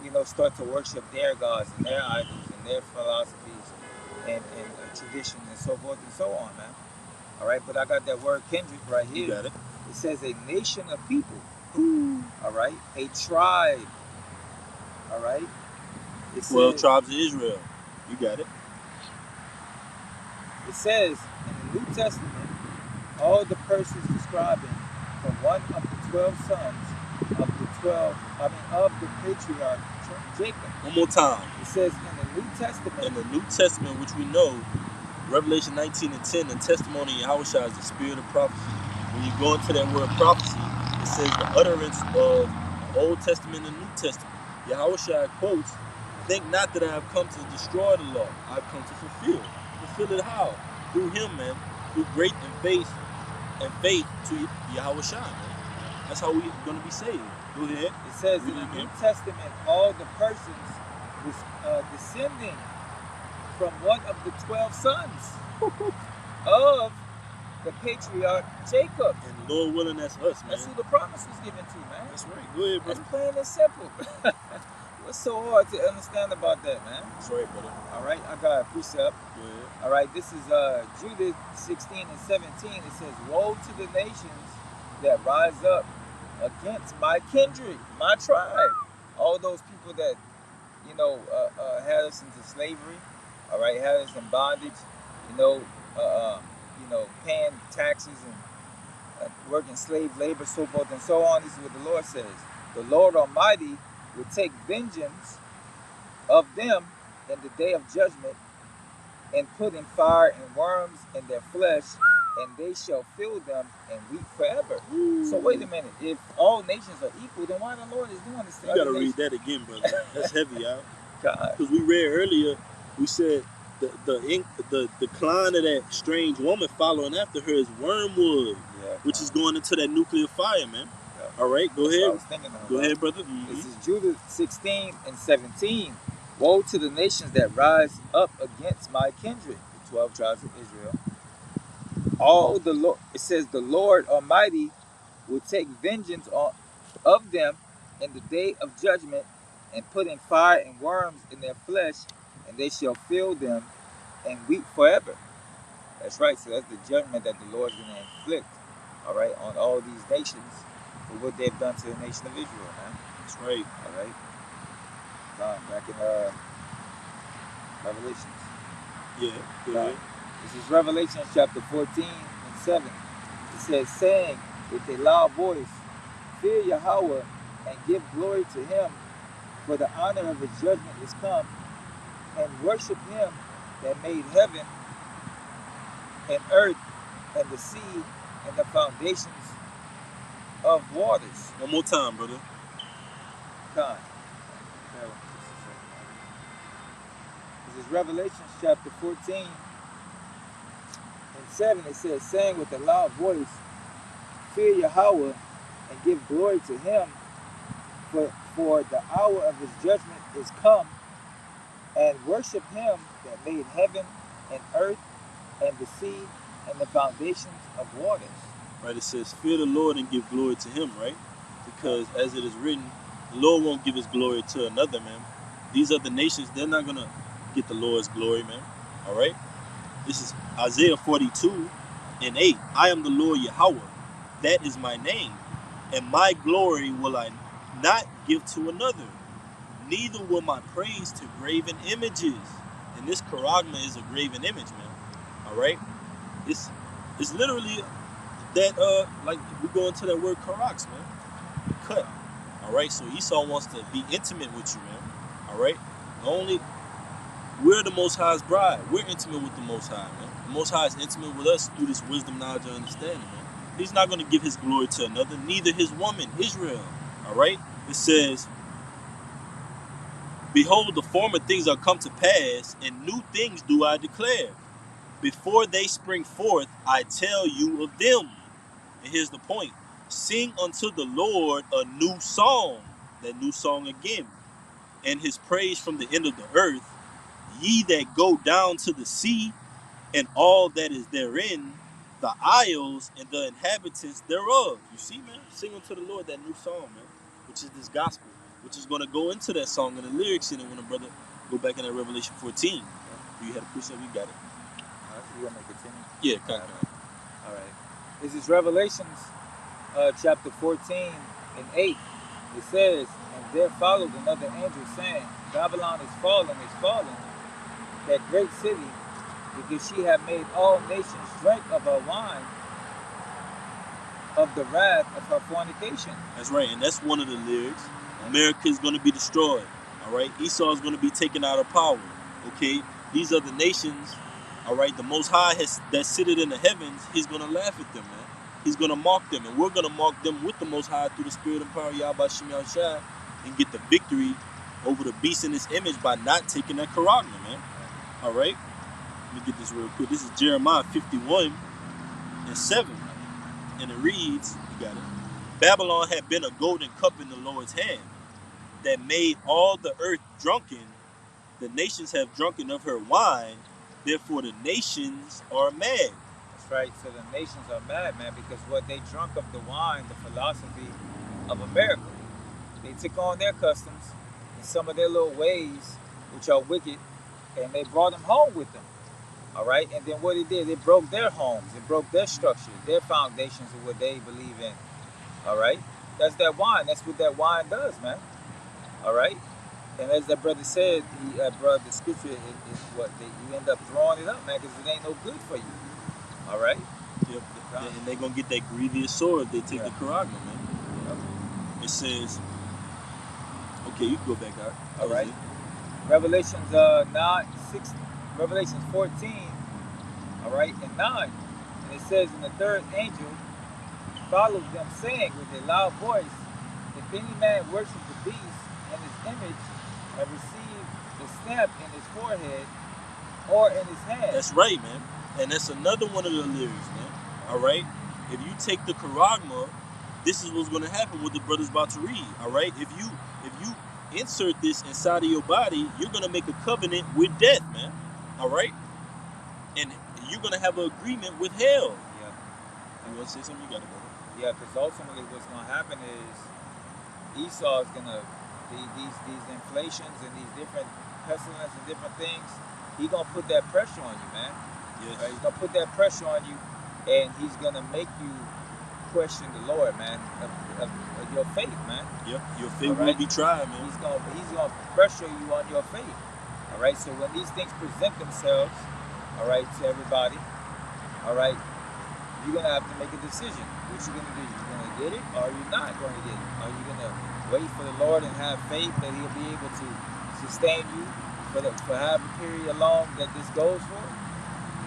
you know, start to worship their gods and their idols and their philosophies and tradition and so forth and so on, man. All right, but I got that word kindred right here. You got it. It says a nation of people. Ooh. All right? A tribe, all right? It 12 says, tribes of Israel. You got it. it says in the New Testament, all the persons describing from one of the 12 sons of the patriarch Jacob. One more time. It says in the New Testament. In the New Testament, which we know, Revelation 19 and 10, the testimony of Yahushua is the spirit of prophecy. When you go into that word prophecy, it says the utterance of the Old Testament and New Testament. Yahushua quotes, "Think not that I have come to destroy the law. I have come to fulfill. Fulfill it how? Through him, man. Through great faith to Yahushua, man. That's how we're going to be saved." Go ahead. It says in the New Testament, all the persons was descending from one of the 12 sons of the patriarch Jacob. And Lord willing, that's us, man. That's who the promise was given to, man. That's right. Go ahead, brother. That's plain and simple. What's so hard to understand about that, man? That's right, brother. All right, I got a precept. Go ahead. All right, this is Judah 16 and 17. It says, "Woe to the nations that rise up against my kindred, my tribe." All those people that, had us into slavery, all right, had us in bondage, paying taxes and working slave labor, so forth and so on. This is what the Lord says. The Lord Almighty will take vengeance of them in the day of judgment, and put in fire and worms in their flesh, and they shall fill them and weep forever. Ooh. So wait a minute. If all nations are equal, then why the Lord is doing this? You got to read that again, brother. That's heavy, y'all. God. Because we read earlier, we said the decline of that strange woman following after her is wormwood, which is going into that nuclear fire, man. Yeah. All right, go ahead. Go ahead, brother. Mm-hmm. This is Judah 16 and 17. "Woe to the nations that rise up against my kindred," the 12 tribes of Israel. It says the Lord Almighty will take vengeance of them in the day of judgment, and put in fire and worms in their flesh, and they shall fill them and weep forever. That's right. So that's the judgment that the Lord's going to inflict, all right, on all these nations for what they've done to the nation of Israel, man. That's right. All right. Back in Revelations. Yeah. This is Revelation chapter 14 and 7. It says, saying with a loud voice, "Fear Yahweh and give glory to him, for the honor of his judgment is come, and worship him that made heaven and earth and the sea and the foundations of waters." One more time, brother. God. This is Revelation chapter 14 and 7. It says, saying with a loud voice, "Fear Yahweh and give glory to him, for the hour of his judgment is come, and worship him that made heaven and earth and the sea and the foundations of waters." Right, it says, "Fear the Lord and give glory to him," right? Because as it is written, the Lord won't give his glory to another, man. These other nations, they're not going to get the Lord's glory, man. All right? This is Isaiah 42 and 8. "I am the Lord Yahweh. That is my name. And my glory will I not give to another. Neither will my praise to graven images." And this charagma is a graven image, man. All right? It's literally that, like we go into that word karax, man. Cut. All right? So Esau wants to be intimate with you, man. All right? We're the Most High's bride. We're intimate with the Most High, man. The Most High is intimate with us through this wisdom, knowledge, and understanding, man. He's not going to give his glory to another, neither his woman, Israel. All right? It says, "Behold, the former things are come to pass, and new things do I declare. Before they spring forth, I tell you of them." And here's the point. "Sing unto the Lord a new song." That new song again. "And his praise from the end of the earth. Ye that go down to the sea, and all that is therein, the isles and the inhabitants thereof." You see, man? Sing unto the Lord that new song, man, which is this gospel, which is going to go into that song and the lyrics in it when the brother go back in that Revelation 14. You had a precept, we got it. You want me to continue? Yeah, kind of. All right. This is Revelations chapter 14 and 8. It says, and there followed another angel saying, Babylon is fallen, that great city, because she had made all nations drink of her wine, of the wrath of her fornication. That's right, and that's one of the lyrics. America is going to be destroyed. All right, Esau is going to be taken out of power. Okay, these are the nations. All right, the Most High that sitteth in the heavens. He's going to laugh at them, man. He's going to mock them, and we're going to mock them with the Most High through the Spirit and power of Yahweh Shem Yahushua, and get the victory over the beast in his image by not taking that charagma, man. All right, let me get this real quick. This is Jeremiah 51:7. And it reads, you got it. Babylon had been a golden cup in the Lord's hand that made all the earth drunken. The nations have drunken of her wine. Therefore the nations are mad. That's right. So the nations are mad, man, because what they drunk of the wine, the philosophy of America. They took on their customs and some of their little ways, which are wicked, and they brought them home with them. All right, and then what it did, it broke their homes, it broke their structure, their foundations of what they believe in. All right, that's that wine. That's what that wine does, man. All right, and as that brother said, brother, the scripture is what you end up throwing it up, man, because it ain't no good for you. All right. Yep. And they're gonna get that grievous sword if they take the charagma, man. Yep. It says, okay, you can go back out. All right. Revelations 14, all right, and 9. And it says, and the third angel followed them, saying with a loud voice, if any man worship the beast and his image, and receive the stamp in his forehead or in his hand. That's right, man. And that's another one of the lyrics, man. All right? If you take the charagma, this is what's going to happen, what the brother's about to read. All right? If you insert this inside of your body, you're going to make a covenant with death, man. All right? And you're going to have an agreement with hell. Yeah. You want to say something? You got it, brother. Yeah, because ultimately what's going to happen is Esau is going to, these inflations and these different pestilence and different things, he's going to put that pressure on you, man. Yes. Right? He's going to put that pressure on you, and he's going to make you question the Lord, man, of your faith, man. Yep, your faith will be tried, man. He's gonna pressure you on your faith. All right. So when these things present themselves, all right, to everybody, all right, you're gonna have to make a decision. What you gonna do? You're gonna get it, or you're not gonna get it. Are you gonna wait for the Lord and have faith that He'll be able to sustain you for however period long that this goes for?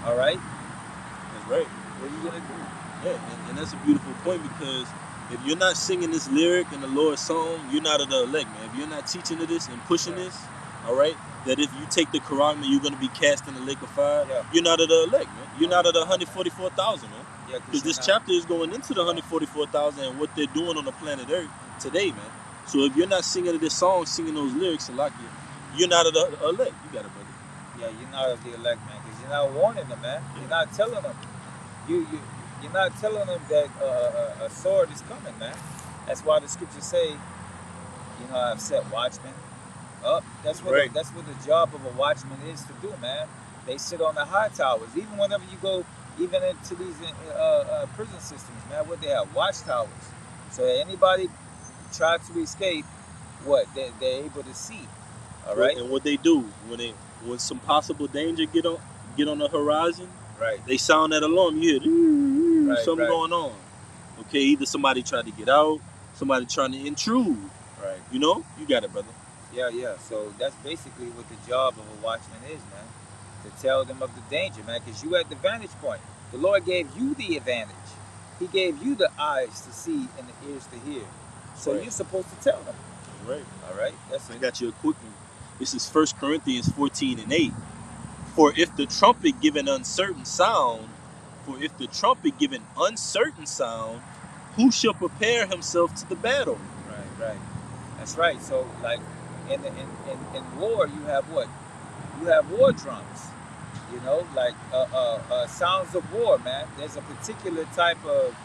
All right. That's right. What are you gonna do? Yeah, and that's a beautiful point, because if you're not singing this lyric in the Lord's song, you're not of the elect, man. If you're not teaching to this and pushing this, all right, that if you take the Quran, you're going to be cast in the lake of fire, you're not of the elect, man. You're not of the 144,000, man. Yeah, because this chapter is going into the 144,000 and what they're doing on the planet Earth today, man. So if you're not singing this song, singing those lyrics, you're not of the elect. You got it, brother. Yeah, you're not of the elect, man, because you're not warning them, man. You're not telling them. You're not telling them that a sword is coming, man. That's why the scriptures say, you know, I've set watchmen up. That's what the job of a watchman is to do, man. They sit on the high towers. Even whenever you go, even into these prison systems, man, what they have, watchtowers. So that anybody try to escape, they're able to see. All right. And what they do when some possible danger get on the horizon, right? They sound that alarm. You hear something going on. Okay, either somebody tried to get out, somebody trying to intrude. Right. You know, you got it, brother. Yeah. So that's basically what the job of a watchman is, man. To tell them of the danger, man, because you at the vantage point. The Lord gave you the advantage. He gave you the eyes to see and the ears to hear. So you're supposed to tell them. Right. All right. I got you a quick one. This is 1 Corinthians 14:8. For if the trumpet give an uncertain sound, who shall prepare himself to the battle? Right. That's right. So, like in war, you have what? You have war drums. You know, like sounds of war, man. There's a particular type of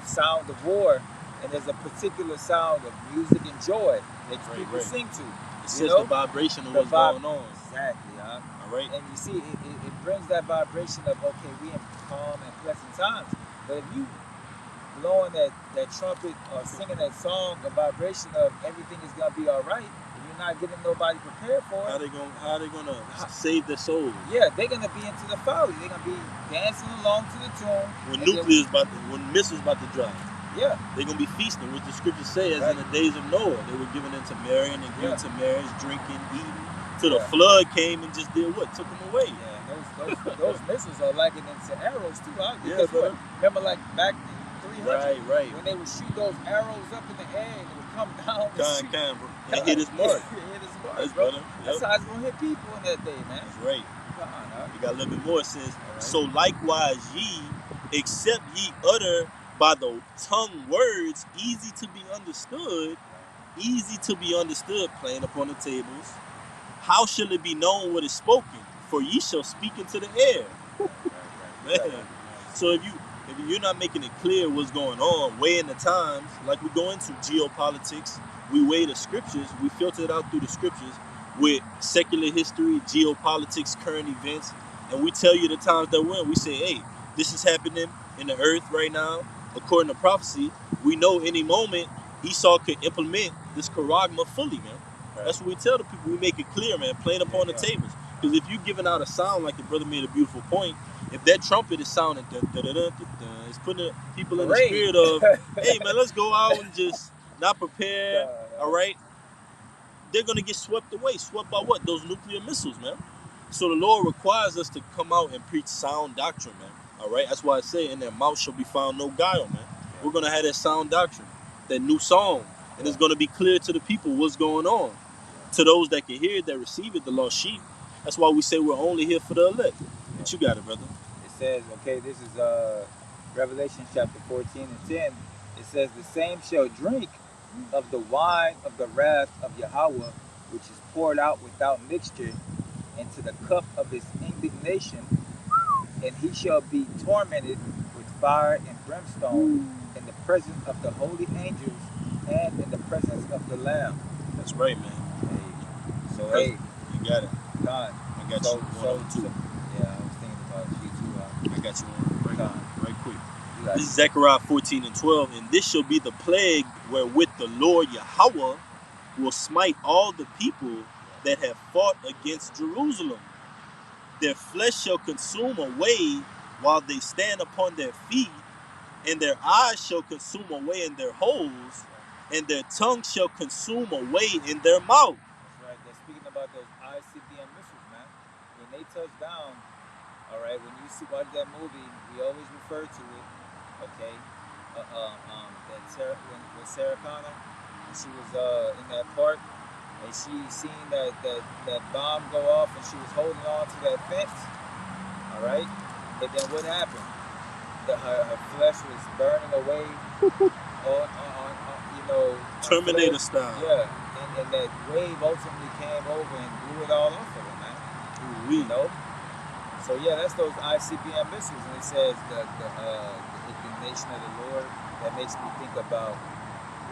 sound of war, and there's a particular sound of music and joy that people sing to. It's just the vibration of what's going on. Exactly, huh? All right. And you see, it brings that vibration of, okay, we in calm and pleasant times. But if you blowing that trumpet or singing that song, a vibration of everything is gonna be all right, you're not getting nobody prepared for it. How they gonna save their souls? Yeah, they're gonna be into the folly. They're gonna be dancing along to the tune. When missiles about to drop. Yeah. They're gonna be feasting, which the scriptures say, as in the days of Noah. They were given into marrying and agreeing to marriage, drinking, eating. Till the flood came and just did what? Took them away. Yeah, those missiles are likened into arrows too. Because remember, like back in 300, right, when they would shoot those arrows up in the air and it would come down and hit his mark. Hit his mark, that's bro. Yep. That's how it's gonna hit people in that day, man. That's right. You got a little bit more. It says, so likewise ye, except ye utter by the tongue words easy to be understood, playing upon the tables, how shall it be known what is spoken? For ye shall speak into the air. Man. So if you're not making it clear what's going on, weighing the times, like we go into geopolitics, we weigh the scriptures, we filter it out through the scriptures with secular history, geopolitics, current events, and we tell you the times that we're in. We say, hey, this is happening in the earth right now. According to prophecy, we know any moment Esau could implement this charagma fully, man. Right. That's what we tell the people. We make it clear, man, playing upon the tables. Because if you're giving out a sound, like the brother made a beautiful point, if that trumpet is sounding, it's putting people in the spirit of, hey, man, let's go out and just not prepare, all right? They're going to get swept away. Swept by what? Those nuclear missiles, man. So the Lord requires us to come out and preach sound doctrine, man. All right? That's why I say, in their mouth shall be found no guile, man. We're going to have that sound doctrine, that new song. And it's going to be clear to the people what's going on. To those that can hear it, that receive it, the lost sheep. That's why we say we're only here for the elect. But you got it, brother. It says, okay, this is Revelation chapter 14 and 10. It says, the same shall drink of the wine of the wrath of Yahweh, which is poured out without mixture into the cup of his indignation, and he shall be tormented with fire and brimstone in the presence of the holy angels and in the presence of the Lamb. That's right, man. Hey. So, hey. You got it. God. I got you one too. Yeah, I was thinking about you too. I got you one right quick. This is Zechariah 14 and 12. And this shall be the plague wherewith the Lord Yahweh will smite all the people that have fought against Jerusalem. Their flesh shall consume away while they stand upon their feet, and their eyes shall consume away in their holes, and their tongue shall consume away in their mouth. That's right. They're speaking about those ICBM missiles, man. When they touch down, all right, when you watch that movie, we always refer to it, okay? With Sarah Connor, when she was in that park, and she seen that bomb go off, and she was holding on to that fence, all right? And then what happened? Her flesh was burning away on Terminator style. Yeah, and that wave ultimately came over and blew it all off of her, man. You know? So yeah, that's those ICBM missiles, and it says the indignation of the Lord. That makes me think about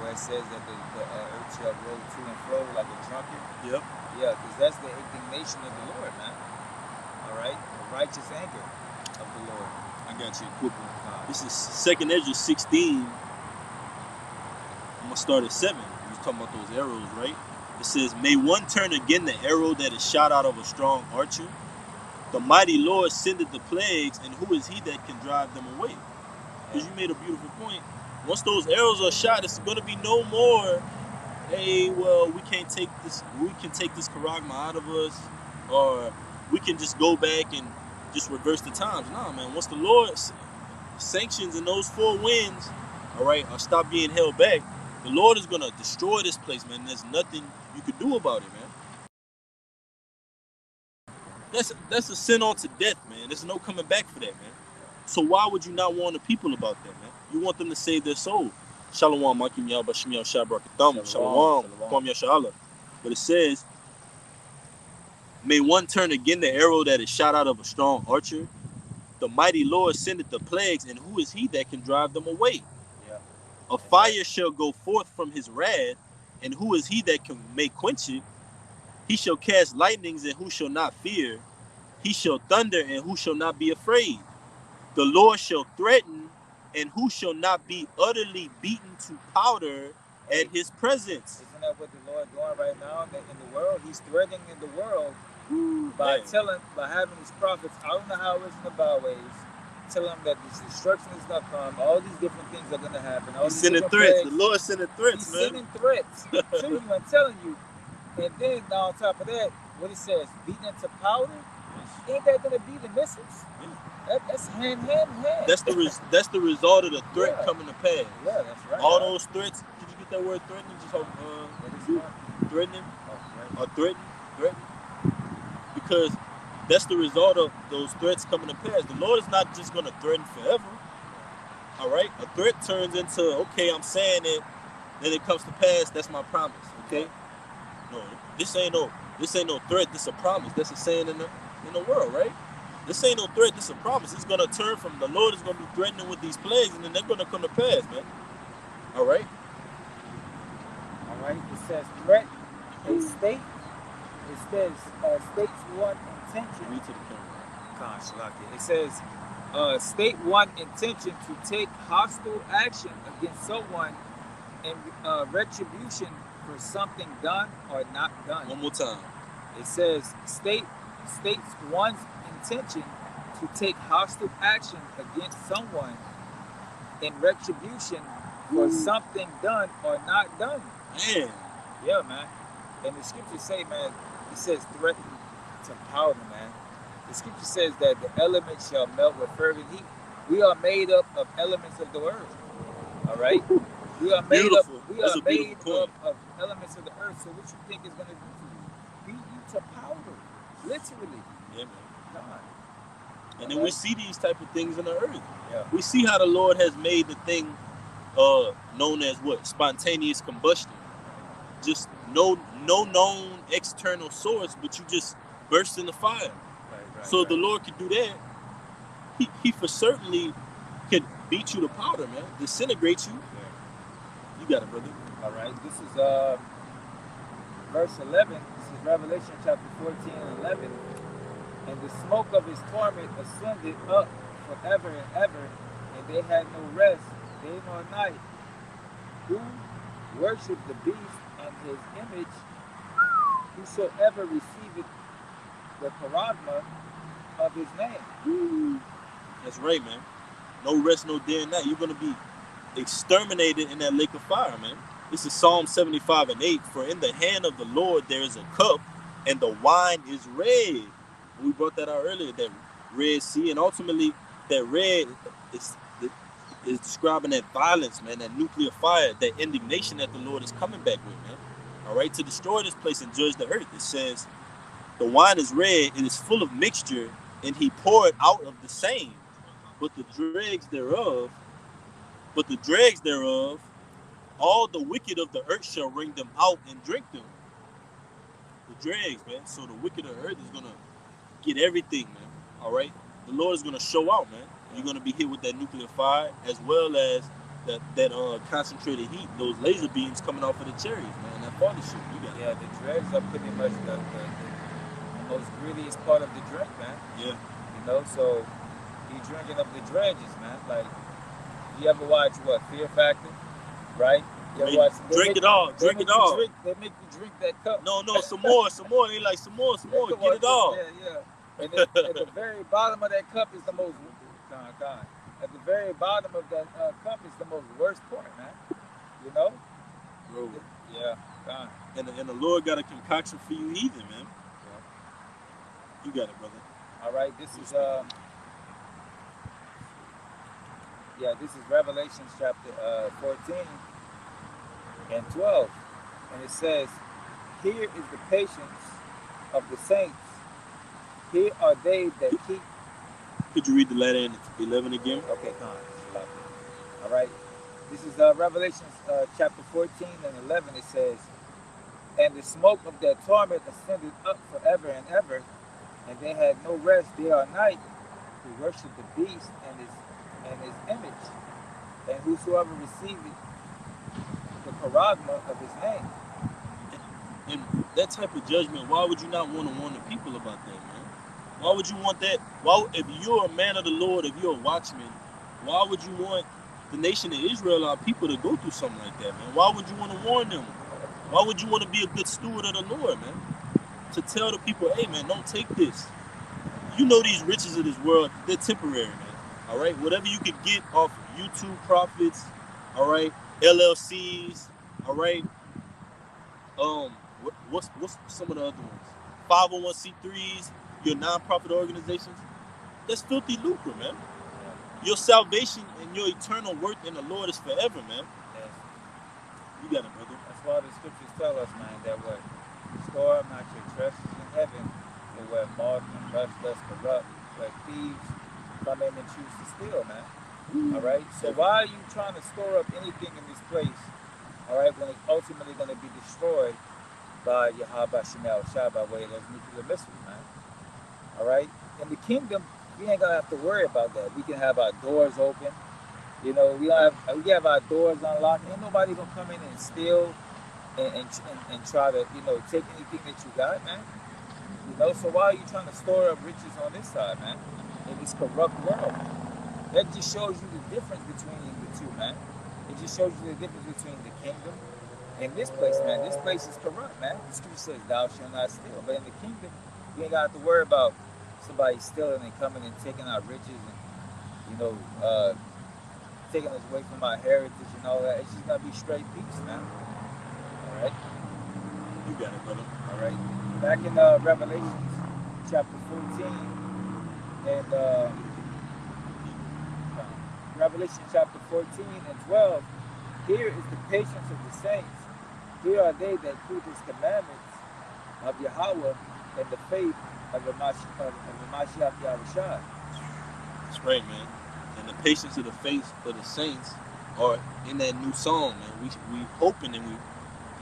where it says that the earth shall roll to and fro like a drunkard. Yep. Yeah, because that's the indignation of the Lord, man. All right, the righteous anger of the Lord. I got you. Quick one. This is 2nd Ezra 16. I'm gonna start at 7. We was talking about those arrows, right? It says, may one turn again the arrow that is shot out of a strong archer? The mighty Lord sendeth the plagues, and who is he that can drive them away? Because you made a beautiful point. Once those arrows are shot, it's going to be no more, hey, well, we can take this charagma out of us, or we can just go back and just reverse the times. Nah, man, once the Lord sanctions and those 4 winds, all right, or stop being held back, the Lord is going to destroy this place, man. There's nothing you can do about it, man. That's a sin unto death, man. There's no coming back for that, man. So why would you not warn the people about that, man? You want them to save their soul. Shalom, Makim Yahba Shemiyah Shabrakatamu. Shalom, Kwam Yashala. But it says, may one turn again the arrow that is shot out of a strong archer? The mighty Lord sendeth the plagues, and who is he that can drive them away? Yeah. A fire shall go forth from his wrath, and who is he that may quench it? He shall cast lightnings, and who shall not fear? He shall thunder, and who shall not be afraid? The Lord shall threaten, and who shall not be utterly beaten to powder at his presence. Isn't that what the Lord doing right now in the world? He's threatening in the world by having his prophets out in the highways and the byways, telling them that this destruction is going to come, all these different things are going to happen. He's sending threats. The Lord sending threats, He's sending threats to you and telling you. And then on top of that, what he says, beating into powder, ain't that going to be the missiles? Yeah. That's hand. That's the result of the threat coming to pass. Yeah, that's right. All those threats. Did you get that word threatening? Just hope threatening or threaten. Because that's the result of those threats coming to pass. The Lord is not just going to threaten forever. All right? A threat turns into, okay, I'm saying it, then it comes to pass, that's my promise. Okay? No, this ain't no threat, this is a promise. That's a saying in the world, right? This ain't no threat, this is a promise. It's going to turn from the Lord is going to be threatening with these plagues, and then they're going to come to pass, man. All right? All right, it says threat, a state. It says states one intention. Read to the camera. Gosh, lucky. It says state one intention to take hostile action against someone in retribution for something done or not done. One more time. It says states one's intention to take hostile action against someone in retribution for something done or not done. Man. Yeah, man. And the scriptures say, man, it says threaten to powder, man. The scripture says that the elements shall melt with fervent heat. We are made up of elements of the earth. All right? We are made up of elements of the earth. So what you think is going to do to you? Beat you to powder. Literally. Yeah, man. God. And then we see these type of things in the earth. Yeah. We see how the Lord has made the thing known as what? Spontaneous combustion. Just no known external source, but you just burst in the fire. Right, so the Lord could do that. He for certainly could beat you to powder, man. Disintegrate you. Yeah. You got it, brother. All right. This is verse 11. This is Revelation chapter 14 and 11. And the smoke of his torment ascended up forever and ever, and they had no rest, day nor night, who worshiped the beast and his image, whosoever receiveth the charagma of his name. That's right, man. No rest, no day and night. You're going to be exterminated in that lake of fire, man. This is Psalm 75 and 8. For in the hand of the Lord there is a cup, and the wine is red. We brought that out earlier, that Red Sea. And ultimately, that red is describing that violence, man, that nuclear fire, that indignation that the Lord is coming back with, man. All right, to destroy this place and judge the earth. It says, the wine is red, it is full of mixture, and he poured out of the same. But the dregs thereof, all the wicked of the earth shall wring them out and drink them. The dregs, man. So the wicked of the earth is going to get everything, man. All right? The Lord is going to show out, man. You're going to be hit with that nuclear fire, as well as that concentrated heat, those laser beams coming off of the chariots, man. That father shit. You got it. Yeah, the dregs are pretty much the most greediest part of the drink, man. Yeah. You know, so you drinking up the dredges, man. Like, you ever watch Fear Factor, right? You ever watch? Drink it all. They make you drink that cup. No, some more. They like some more. Get it all. Yeah. And at the very bottom of that cup is the most. At the very bottom of that cup is the most worst part, man. You know? Bro. Yeah. God. And the Lord got a concoction for you, heathen, man. Yeah. You got it, brother. All right. This is this is Revelation chapter 14 and 12, and it says, "Here is the patience of the saints. Here are they that keep." Could you read the letter in 11 again? Okay, come on. All right. This is Revelation chapter 14 and 11. It says, "And the smoke of their torment ascended up forever and ever, and they had no rest day or night, who worshiped the beast and his image, and whosoever received the charagma of his name." And that type of judgment, why would you not want to warn the people about that, man? Why would you want that? Why, if you're a man of the Lord, if you're a watchman, why would you want the nation of Israel are people to go through something like that, man. Why would you want to warn them? Why would you want to be a good steward of the Lord, man? To tell the people, hey, man, don't take this. You know these riches of this world, they're temporary, man. All right? Whatever you could get off YouTube profits, all right? LLCs, all right? What's some of the other ones? 501c3s, your nonprofit organizations. That's filthy lucre, man. Your salvation and your eternal worth in the Lord is forever, man. Yes. You got it, brother. That's why the scriptures tell us, man, that what? Store up not your treasures in heaven, but where moth and rust does corrupt, where thieves come in and choose to steal, man. All right? So why are you trying to store up anything in this place, all right, when it's ultimately going to be destroyed by Yahweh Shemel Shah by way of those nuclear missiles, man? All right? In the kingdom, we ain't going to have to worry about that. We can have our doors open. You know, we have our doors unlocked. Ain't nobody going to come in and steal and try to, you know, take anything that you got, man. You know, so why are you trying to store up riches on this side, man? In this corrupt world. That just shows you the difference between the two, man. It just shows you the difference between the kingdom and this place, man. This place is corrupt, man. The scripture says, thou shalt not steal. But in the kingdom, you ain't got to worry about somebody stealing and coming and taking our riches and, you know, taking us away from our heritage and all that. It's just going to be straight peace, man. All right? You got it, brother. All right. Back in Revelation chapter 14 and Revelation chapter 14 and 12, here is the patience of the saints. Here are they that keep his commandments of Yahweh and the faith of the Mashiach Yahushua. That's right, man. And the patience of the faith for the saints are in that new song, man. We hoping and we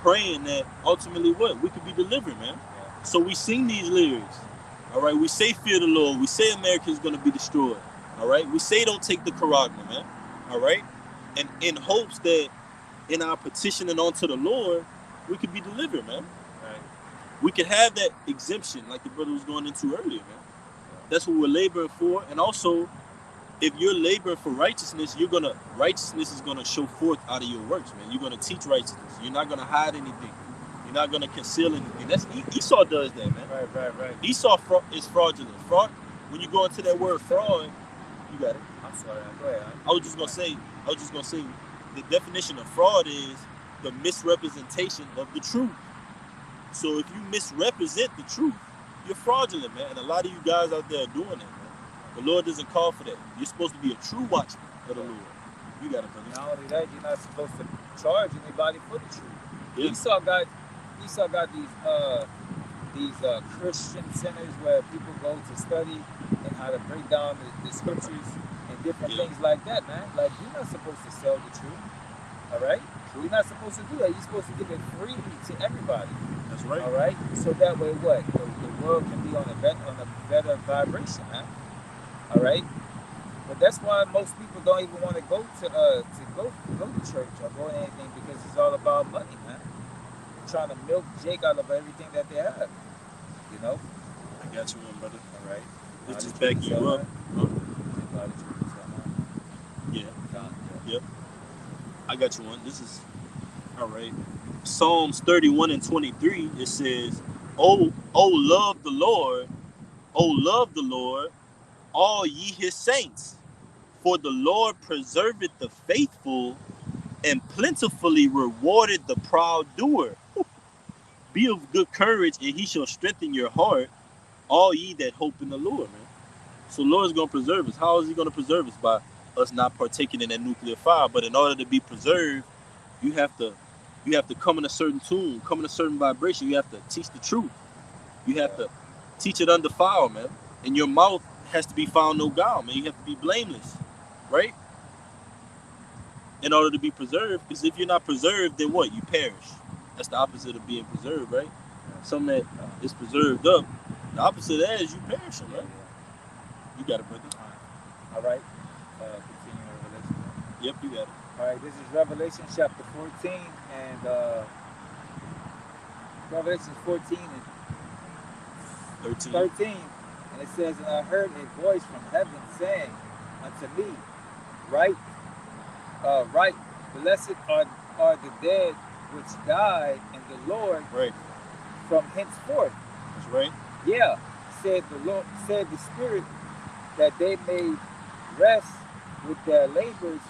praying that ultimately what? We could be delivered, man. Yeah. So we sing these lyrics. All right, we say fear the Lord. We say America is going to be destroyed. All right, we say don't take the charagma, man. All right, and in hopes that in our petitioning unto the Lord, we could be delivered, man. Right. We could have that exemption like the brother was going into earlier, man. That's what we're laboring for. And also, if you're laboring for righteousness, righteousness is gonna show forth out of your works, man. You're gonna teach righteousness. You're not gonna hide anything. You're not gonna conceal anything. That's Esau does that, man. Right. Esau is fraudulent. Fraud. When you go into that word fraud, you got it. I'm sorry. Go ahead. I was just gonna say, the definition of fraud is the misrepresentation of the truth. So if you misrepresent the truth, you're fraudulent, man. And a lot of you guys out there are doing that, man. The Lord doesn't call for that. You're supposed to be a true watchman of the Lord. You got it, brother. Not only that, you're not supposed to charge anybody for the truth. Yeah. Esau got these Christian centers where people go to study and how to break down the scriptures and different things like that, man. Like, you're not supposed to sell the truth, all right? You're not supposed to do that. You're supposed to give it freely to everybody. That's right. All right? So that way, what? The world can be on a better vibration, man. All right? But that's why most people don't even want to go to church or go to anything, because it's all about money, man. They're trying to milk Jake out of everything that they have. You know? I got you, one, brother. All right? It's just backing you up. Huh? Yeah. Yep. I got you one. This is all right. Psalms 31 and 23. It says, "Oh, love the Lord, love the Lord, all ye his saints, for the Lord preserveth the faithful, and plentifully rewarded the proud doer. Be of good courage, and he shall strengthen your heart, all ye that hope in the Lord," man. So the Lord's going to preserve us. How is he going to preserve us? By us not partaking in that nuclear fire. But in order to be preserved, you have to come in a certain tune, come in a certain vibration. You have to teach the truth. You have to teach it undefiled, man. And your mouth has to be found no guile, man. You have to be blameless, right? In order to be preserved. Because if you're not preserved, then what? You perish. That's the opposite of being preserved, right? Something that is preserved up. The opposite of that is you perishing, right? You got it, brother. All right. Continue Revelation. Yep, you got it. All right, this is Revelation chapter 14 and Revelation 14 and 13. And it says, "And I heard a voice from heaven saying unto me, Write, right. Blessed are the dead which died in the Lord Right. from henceforth. That's right. Yeah, said the Lord, said the Spirit, that they may rest with their labors,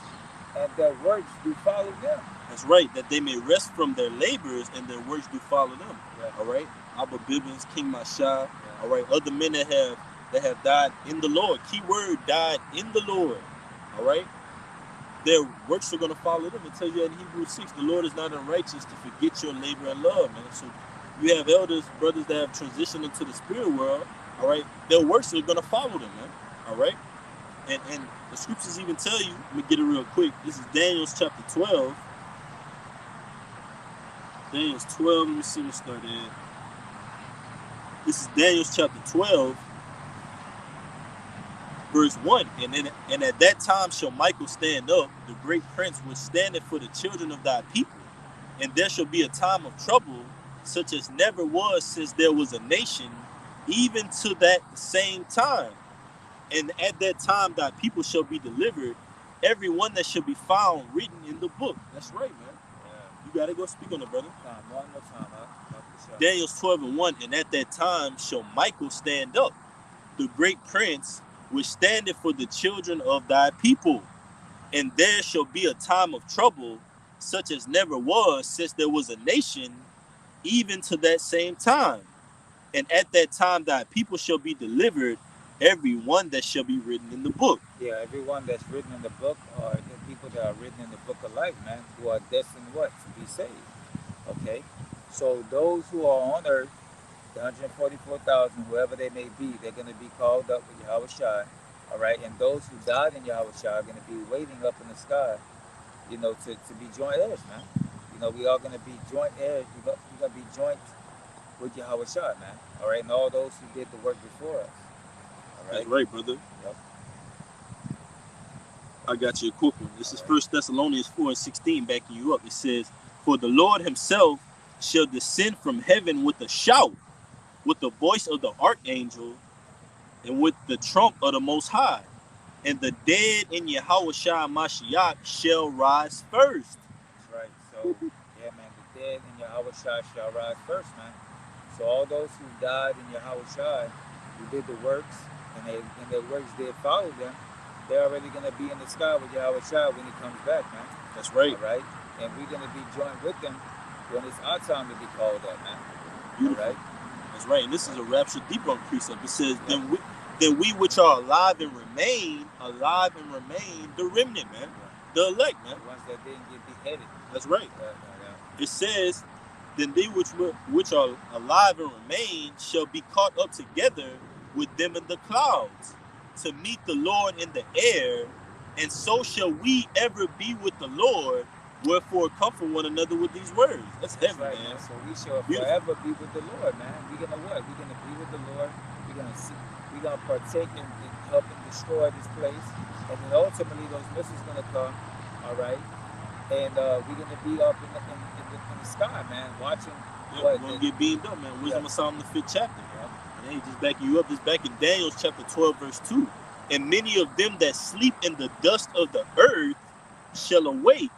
and their works do follow them. That's right. That they may rest from their labors and their works do follow them. Yeah. All right. Abba Bibbins, King Mashah. Yeah. All right. Other men that have died in the Lord. Key word, died in the Lord. All right. Their works are going to follow them. It tells you in Hebrews 6, the Lord is not unrighteous to forget your labor and love, man. So you have elders, brothers that have transitioned into the spirit world. All right. Their works are going to follow them, man. All right. And the scriptures even tell you, let me get it real quick. This is Daniel's chapter 12. Daniel's 12, let me see what started at. This is Daniel's chapter 12, verse 1. And at that time shall Michael stand up, the great prince, which standeth for the children of thy people. And there shall be a time of trouble, such as never was since there was a nation, even to that same time. And at that time thy people shall be delivered, every one that shall be found written in the book. That's right, man. You gotta go speak on it, brother. One more time, huh? Daniel's 12 and 1. And at that time shall Michael stand up, the great prince, which standeth for the children of thy people. And there shall be a time of trouble, such as never was since there was a nation, even to that same time. And at that time thy people shall be delivered, every one that shall be written in the book. Yeah, everyone that's written in the book are the people that are written in the book of life, man, who are destined what? To be saved. Okay? So those who are on earth, the 144,000, whoever they may be, they're going to be called up with Yahweh Shai. All right? And those who died in Yahweh Shai are going to be waiting up in the sky, to be joint heirs, man. We are going to be joint heirs. We're going to be joint with Yahweh Shai, man. All right? And all those who did the work before us. All right? That's right, brother. Yep. I got you a quick one. This is 1 Thessalonians 4 and 16 backing you up. It says, for the Lord himself shall descend from heaven with a shout, with the voice of the archangel, and with the trump of the Most High. And the dead in Yahweh Shai Mashiach shall rise first. That's right. So, yeah, man, the dead in Yahweh Shai shall rise first, man. So all those who died in Yahweh Shai, who did the works, and their works did follow them, they're already going to be in the sky with Yahweh Shai when he comes back, man. That's right. All right? And we're going to be joined with them when it's our time to be called up, man. Beautiful. All right? That's right. And this is a rapture debunk precept. It says, then we which are alive and remain, the remnant, man. The elect, man. The ones that didn't get beheaded. That's right. Yeah. It says, then they which are alive and remain shall be caught up together with them in the clouds to meet the Lord in the air, and so shall we ever be with the Lord. Wherefore comfort one another with these words. That's heavy, right, man. So we shall forever be with the Lord, man. We're gonna what? We're gonna be with the Lord. We're gonna partake in helping destroy this place, and then ultimately those missiles gonna come. All right, and we're gonna be up in the sky, man, watching. Yeah, we're gonna get beamed up, man. Wisdom of Solomon, the 5th chapter. And then just backing you up. This back in Daniel chapter 12, verse 2. And many of them that sleep in the dust of the earth shall awake,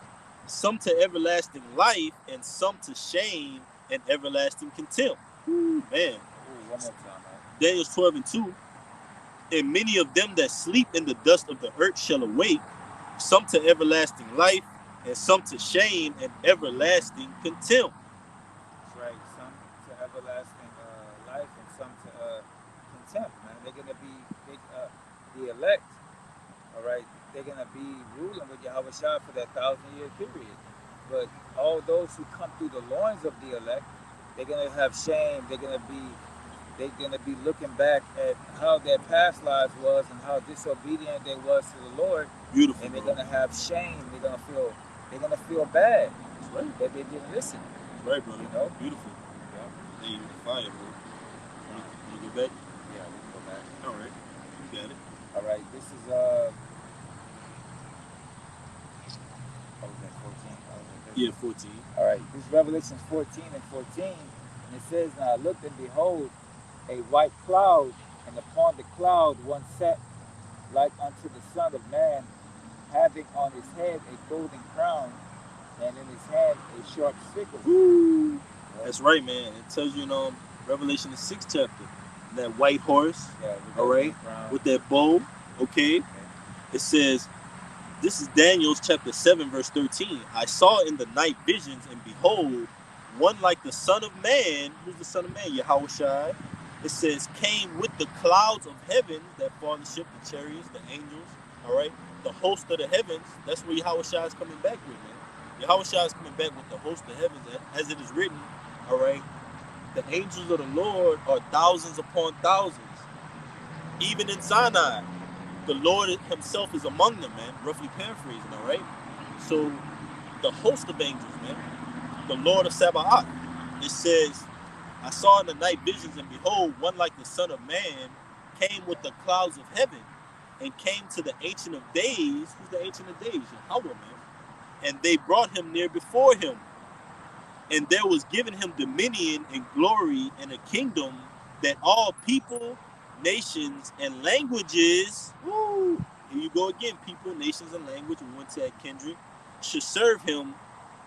some to everlasting life, and some to shame and everlasting contempt. Ooh, man. Ooh, one more time, man. Daniel 12 and 2. And many of them that sleep in the dust of the earth shall awake, some to everlasting life, and some to shame and everlasting contempt. That's right. Some to everlasting life, and some to contempt, man. They're gonna be the elect. All right. They're gonna be ruling with Yahweh Shai for that 1,000-year period. But all those who come through the loins of the elect, they're gonna have shame. They're gonna be looking back at how their past lives was and how disobedient they was to the Lord. Beautiful. And they're gonna have shame. They're gonna feel bad. That's right. That they didn't listen. Right, brother. Beautiful. Yeah. Hey, you're fire, bro. Want to go back? Yeah, we can go back. All right. You got it. All right. This is 14. Yeah, 14. All right. This is Revelations 14 and 14, and it says, "And I looked, and behold, a white cloud, and upon the cloud one sat like unto the Son of Man, having on his head a golden crown, and in his hand a sharp sickle. Woo. That's right, man. It tells you in Revelation the 6th chapter, that white horse, Yeah, all right, with that bow, okay? It says, this is Daniel's chapter 7, verse 13. I saw in the night visions, and behold, one like the Son of Man. Who's the Son of Man? Yahushua. It says, came with the clouds of heaven, that fathership, the chariots, the angels, all right? The host of the heavens. That's where Yahushua is coming back with, man. Yahushua is coming back with the host of heavens, as it is written, all right? The angels of the Lord are thousands upon thousands. Even in Sinai, the Lord himself is among them, man. Roughly paraphrasing, all right? So, the host of angels, man. The Lord of Sabaoth. It says, I saw in the night visions, and behold, one like the Son of Man came with the clouds of heaven, and came to the Ancient of Days. Who's the Ancient of Days? Yahweh, man. And they brought him near before him. And there was given him dominion and glory and a kingdom, that all people, nations, and languages, woo, here you go again, people, nations, and language, we went to that Kendrick, should serve him.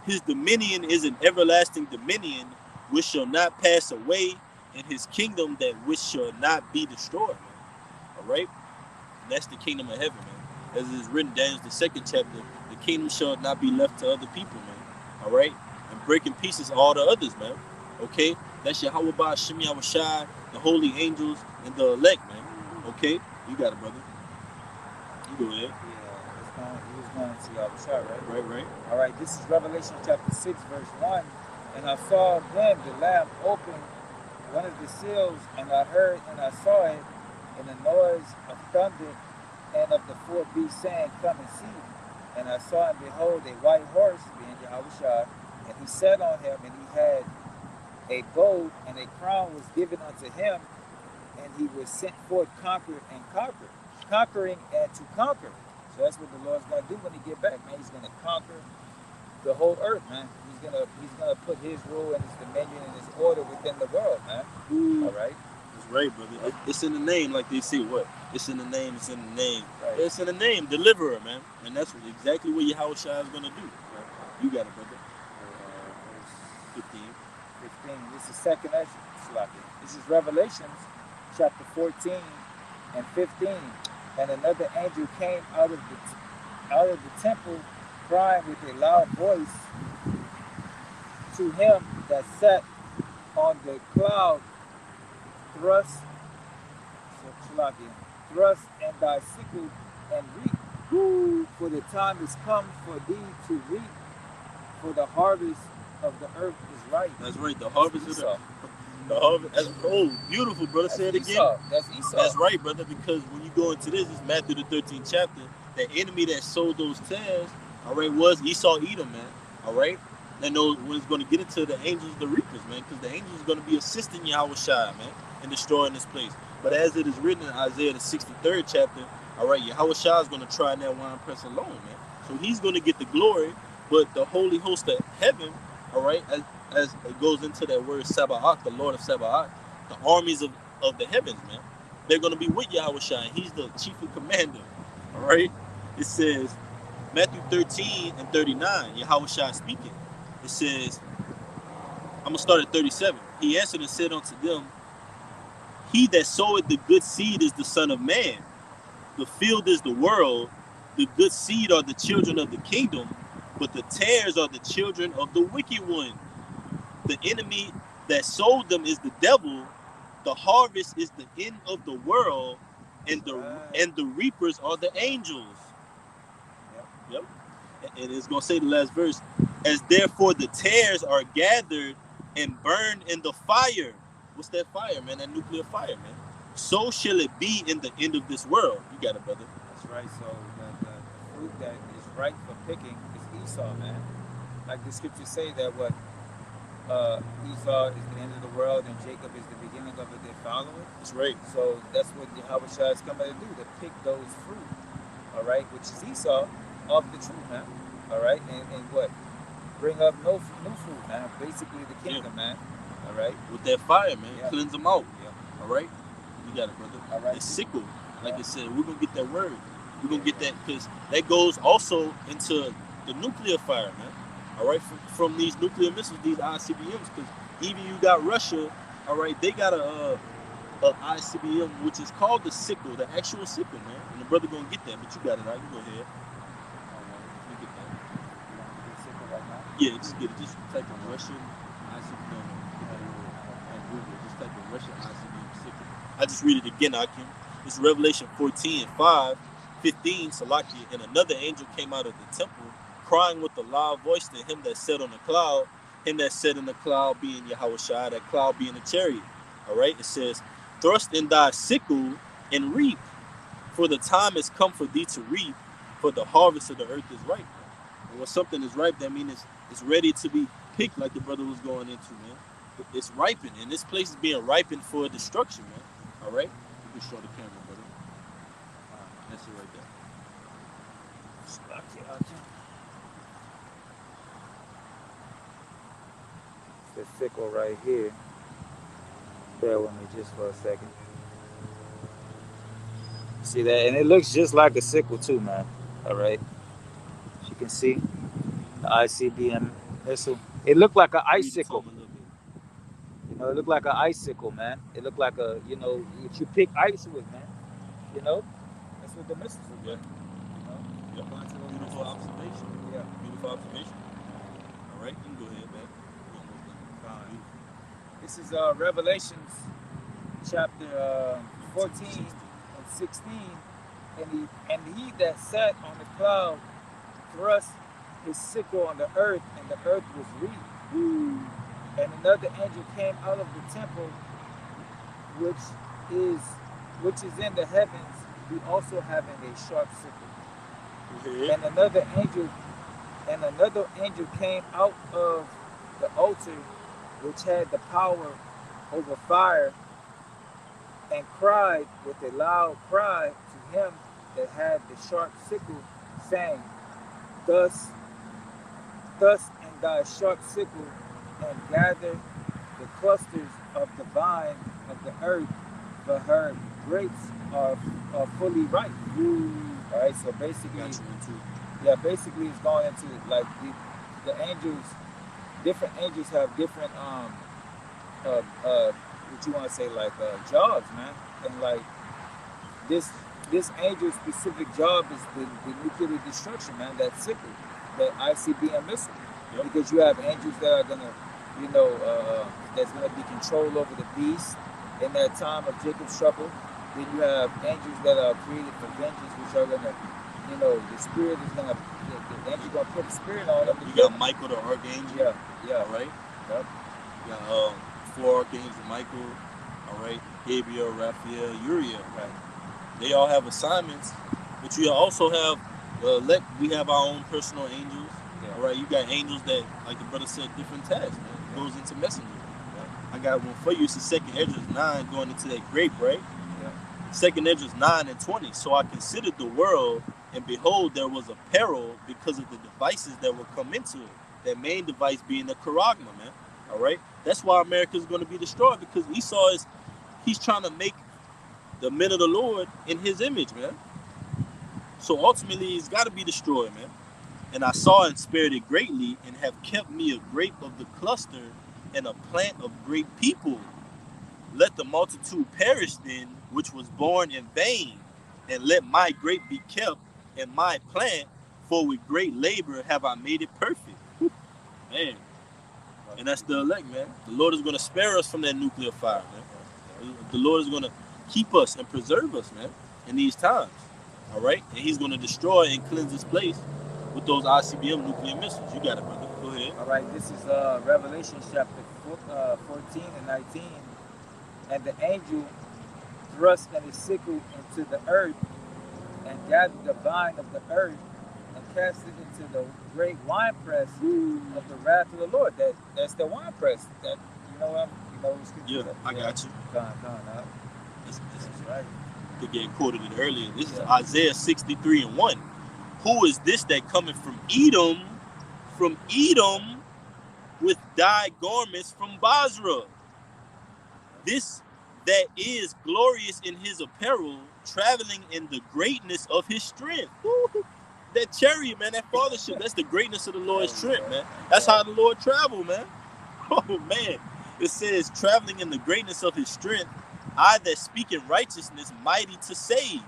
His dominion is an everlasting dominion, which shall not pass away, and his kingdom that which shall not be destroyed, man. All right? And that's the kingdom of heaven, man. As it is written, Daniel, the 2nd chapter, the kingdom shall not be left to other people, man. All right? And break in pieces all the others, man. Okay? That's Yahweh Ba, Shem Yahushai, the holy angels, and the elect, man. Okay? You got it, brother. You go ahead. Yeah, he was going to Yahushua, right? Right. All right, this is Revelation chapter 6, verse 1. And I saw then the Lamb open one of the seals, and I heard and I saw it in the noise of thunder and of the 4 beasts saying, come and see. And I saw and behold a white horse, being Yahushua, and he sat on him, and he had a gold, and a crown was given unto him, and he was sent forth conquering and to conquer. So that's what the Lord's gonna do when he get back, man. He's gonna conquer the whole earth, man. He's gonna put his rule and his dominion and his order within the world, man. All right. That's right, brother. It's in the name, like they say. What? It's in the name. It's in the name. Right. It's in the name, deliverer, man. And that's exactly what Yahushua is gonna do. Right? You got it, brother. 15. This is second Ezra. This is Revelations chapter 14 and 15. And another angel came out of the temple, crying with a loud voice to him that sat on the cloud, thrust and thy sickle and reap, for the time is come for thee to reap, for the harvest of the earth is ripe. That's right, the harvest of the harvest. That's beautiful, brother. Say it again. That's Esau. That's right, brother, because when you go into this, it's Matthew the 13th chapter. The enemy that sowed those tares, all right, was Esau Edom, man. All right? And those when it's going to get into the angels, the reapers, man, because the angels are going to be assisting Yahushua, man, in destroying this place. But as it is written in Isaiah the 63rd chapter, all right, Yahushua is going to try in that wine press alone, man. So he's going to get the glory, but the holy host of heaven, all right, as it goes into that word Sabaoth, the Lord of Sabaoth, the armies of the heavens, man, they're going to be with Yahushua, and he's the chief of commander, all right? It says, Matthew 13 and 39, Yahushua speaking. It says, I'm going to start at 37. He answered and said unto them, he that soweth the good seed is the Son of Man. The field is the world. The good seed are the children of the kingdom, but the tares are the children of the wicked one. The enemy that sowed them is the devil. The harvest is the end of the world, and the reapers are the angels. Yep. And it's going to say the last verse, as therefore the tares are gathered and burned in the fire. What's that fire, man? That nuclear fire, man. So shall it be in the end of this world. You got it, brother. That's right. So the fruit that is ripe for picking is Esau, man. Like the scriptures say that what Esau is the end of the world and Jacob is the beginning of it, their following. That's right. So that's what Yahushua is coming to do, to pick those fruit, all right, which is Esau, of the truth, man. All right, and what? Bring up new fruit, man. Basically the kingdom, man. All right. With that fire, man. Yeah. Cleanse them out. Yeah. All right. You got it, brother. All right. It's sickle. Like I said, we're going to get that word. We're gonna get that because that goes also into the nuclear fire, man. All right, from these nuclear missiles, these ICBMs, because even you got Russia, all right, they got a ICBM which is called the sickle, the actual sickle, man. And the brother gonna get that, but you got it, right? You go ahead. Let me get that. Yeah, just get it. Just type in Russian ICBM on Google. Just type in Russian ICBM sickle. I just read it again, Akim. It's Revelation 14:5-15, Salakia. And another angel came out of the temple, crying with a loud voice to him that sat on the cloud, him that sat in the cloud being Yahushua, that cloud being a chariot. All right, it says, thrust in thy sickle and reap, for the time has come for thee to reap, for the harvest of the earth is ripe. And when something is ripe, that means it's ready to be picked, like the brother was going into, man. It's ripened, and this place is being ripened for destruction, man. All right, you can show the camera, brother. That's it right there. The sickle right here. Bear with me just for a second. See that? And it looks just like a sickle too, man. All right. As you can see, the ICBM missile. It looked like an icicle. You know, it looked like an icicle, man. It looked like a, you know, what you pick ice with, man. You know? That's what the missiles look like. You know? Yep. Beautiful observation. Yeah. Beautiful observation. All right, you can go ahead, man. This is Revelations chapter 14 and 16. And he that sat on the cloud thrust his sickle on the earth, and the earth was reaped. And another angel came out of the temple, which is in the heavens, he also having a sharp sickle. And another angel came out of the altar, which had the power over fire, and cried with a loud cry to him that had the sharp sickle, saying, Thus in thy sharp sickle, and gather the clusters of the vine of the earth, for her grapes are fully ripe. All right, so basically, basically it's going into like the angels. Different angels have different what you want to say, like jobs, man. And like this angel's specific job is the nuclear destruction, man. That sickle, that ICBM missile. Yep. Because you have angels that are gonna, you know, that's gonna be control over the beast in that time of Jacob's trouble. Then you have angels that are created for vengeance, which are gonna, you know, the spirit is gonna, the angel gonna put the spirit on them. You got Michael the archangel. Yeah. Right. Yep. You got 4 archangels: Michael, all right, Gabriel, Raphael, Uriel. Right. They all have assignments, but you also have we have our own personal angels. Yeah. All right, you got angels that, like the brother said, different tasks, man. It goes into messenger. Yeah. I got one for you. It's the 2nd Esdras 9 going into that grape, right? Yeah. 2nd Esdras 9 and 20. So I considered the world, and behold, there was a peril because of the devices that would come into it. That main device being the charagma, man. All right? That's why America is going to be destroyed, because he's trying to make the men of the Lord in his image, man. So ultimately, he's got to be destroyed, man. And I saw and spared it greatly, and have kept me a grape of the cluster and a plant of great people. Let the multitude perish then, which was born in vain, and let my grape be kept, and my plant, for with great labor have I made it perfect. Man. And that's the elect, man. The Lord is going to spare us from that nuclear fire, man. The Lord is going to keep us and preserve us, man, in these times. All right? And he's going to destroy and cleanse this place with those ICBM nuclear missiles. You got it, brother. Go ahead. All right, this is Revelation chapter 14 and 19. And the angel thrust in his sickle into the earth, and gathered the vine of the earth, and cast it into the great winepress of the wrath of the Lord. That's the winepress. That, you know what? You know what scripture? Yeah, I got you. Come on. This is right. To get quoted it earlier. This is Isaiah 63 and 1. Who is this that cometh from Edom, with dyed garments from Basra? This that is glorious in his apparel, traveling in the greatness of his strength. Woo! That chariot, man, that fathership, that's the greatness of the Lord's strength, man. That's how the Lord traveled, man. Oh, man. It says, traveling in the greatness of his strength, I that speak in righteousness, mighty to save.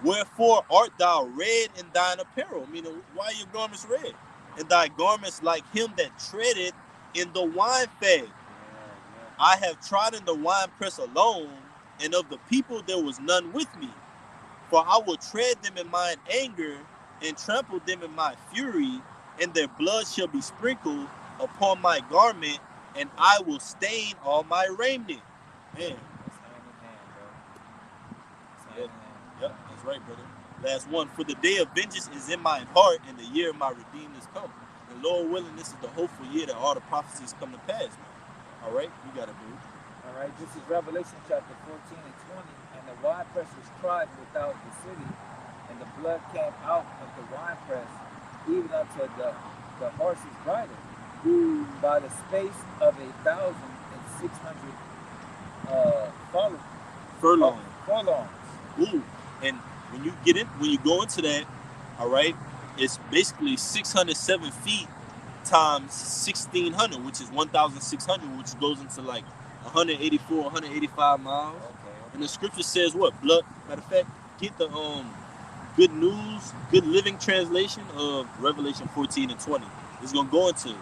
Wherefore art thou red in thine apparel? Meaning, why are your garments red? And thy garments like him that treadeth in the wine fag. I have trodden the winepress alone, and of the people there was none with me. For I will tread them in mine anger, and trample them in my fury, and their blood shall be sprinkled upon my garment, and I will stain all my raiment. Man. Yep, that's right, brother. Last one. For the day of vengeance is in my heart, and the year of my redeemed is come. And Lord willing, this is the hopeful year that all the prophecies come to pass, man. All right, you got it, dude. All right, this is Revelation chapter 14 and 20. And the winepress was trodden without the city, and the blood came out of the winepress, even unto the horse's bridle, by the space of 1,600 furlongs. Ooh. And when you go into that, all right, it's basically 607 feet times 1,600, which is 1,600, which goes into like 184, 185 miles. Okay. And the scripture says what? Blood. Matter of fact, get the Good News, Good Living translation of Revelation 14 and 20. It's gonna go into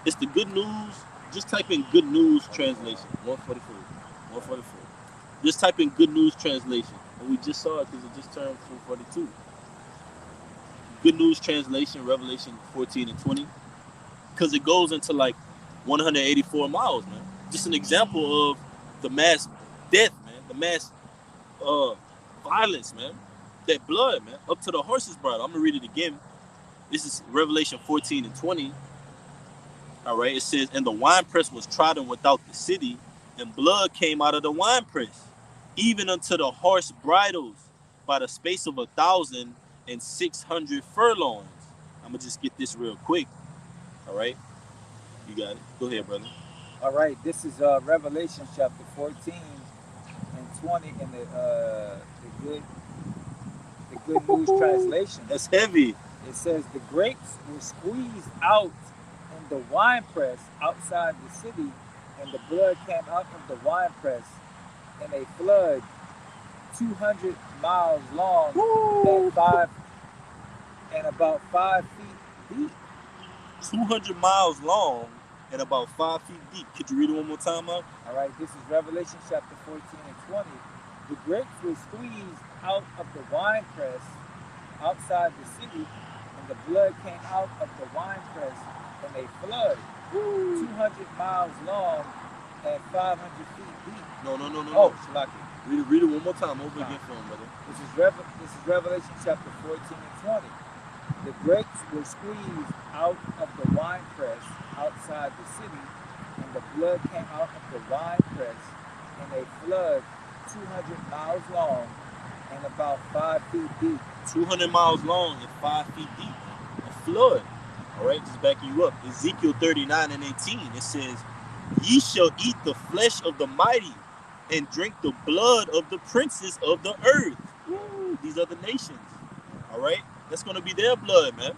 it's the Good News. Just type in Good News translation. 144. Just type in Good News translation. And we just saw it because it just turned 442. Good News translation, Revelation 14 and 20. Because it goes into like 184 miles, man. Just an example of the mass death, man. The mass violence, man. That blood, man. Up to the horse's bridle. I'm going to read it again. This is Revelation 14 and 20. All right. It says, and the winepress was trodden without the city, and blood came out of the winepress, even unto the horse bridles, by the space of 1,600 furlongs. I'm gonna just get this real quick. All right, you got it. Go ahead, brother. All right, this is Revelation chapter 14 and 20 in the Good News translation. That's heavy. It says the grapes were squeezed out in the winepress outside the city, and the blood came out of the winepress in a flood 200 miles long and about 5 feet deep. 200 miles long and about 5 feet deep. Could you read it one more time, Mark? All right, this is Revelation chapter 14 and 20. The grapes were squeezed out of the winepress outside the city, and the blood came out of the winepress in a flood 200 miles long and 500 feet deep. No. Oh, Shalaki. Read it one more time over again for him, brother. This is Revelation chapter 14 and 20. The grapes were squeezed out of the winepress outside the city, and the blood came out of the winepress in a flood 200 miles long and about 5 feet deep. 200 miles long and 5 feet deep. A flood. All right, just backing you up. Ezekiel 39 and 18, it says, ye shall eat the flesh of the mighty and drink the blood of the princes of the earth. Woo, these are the nations. All right, that's going to be their blood, man.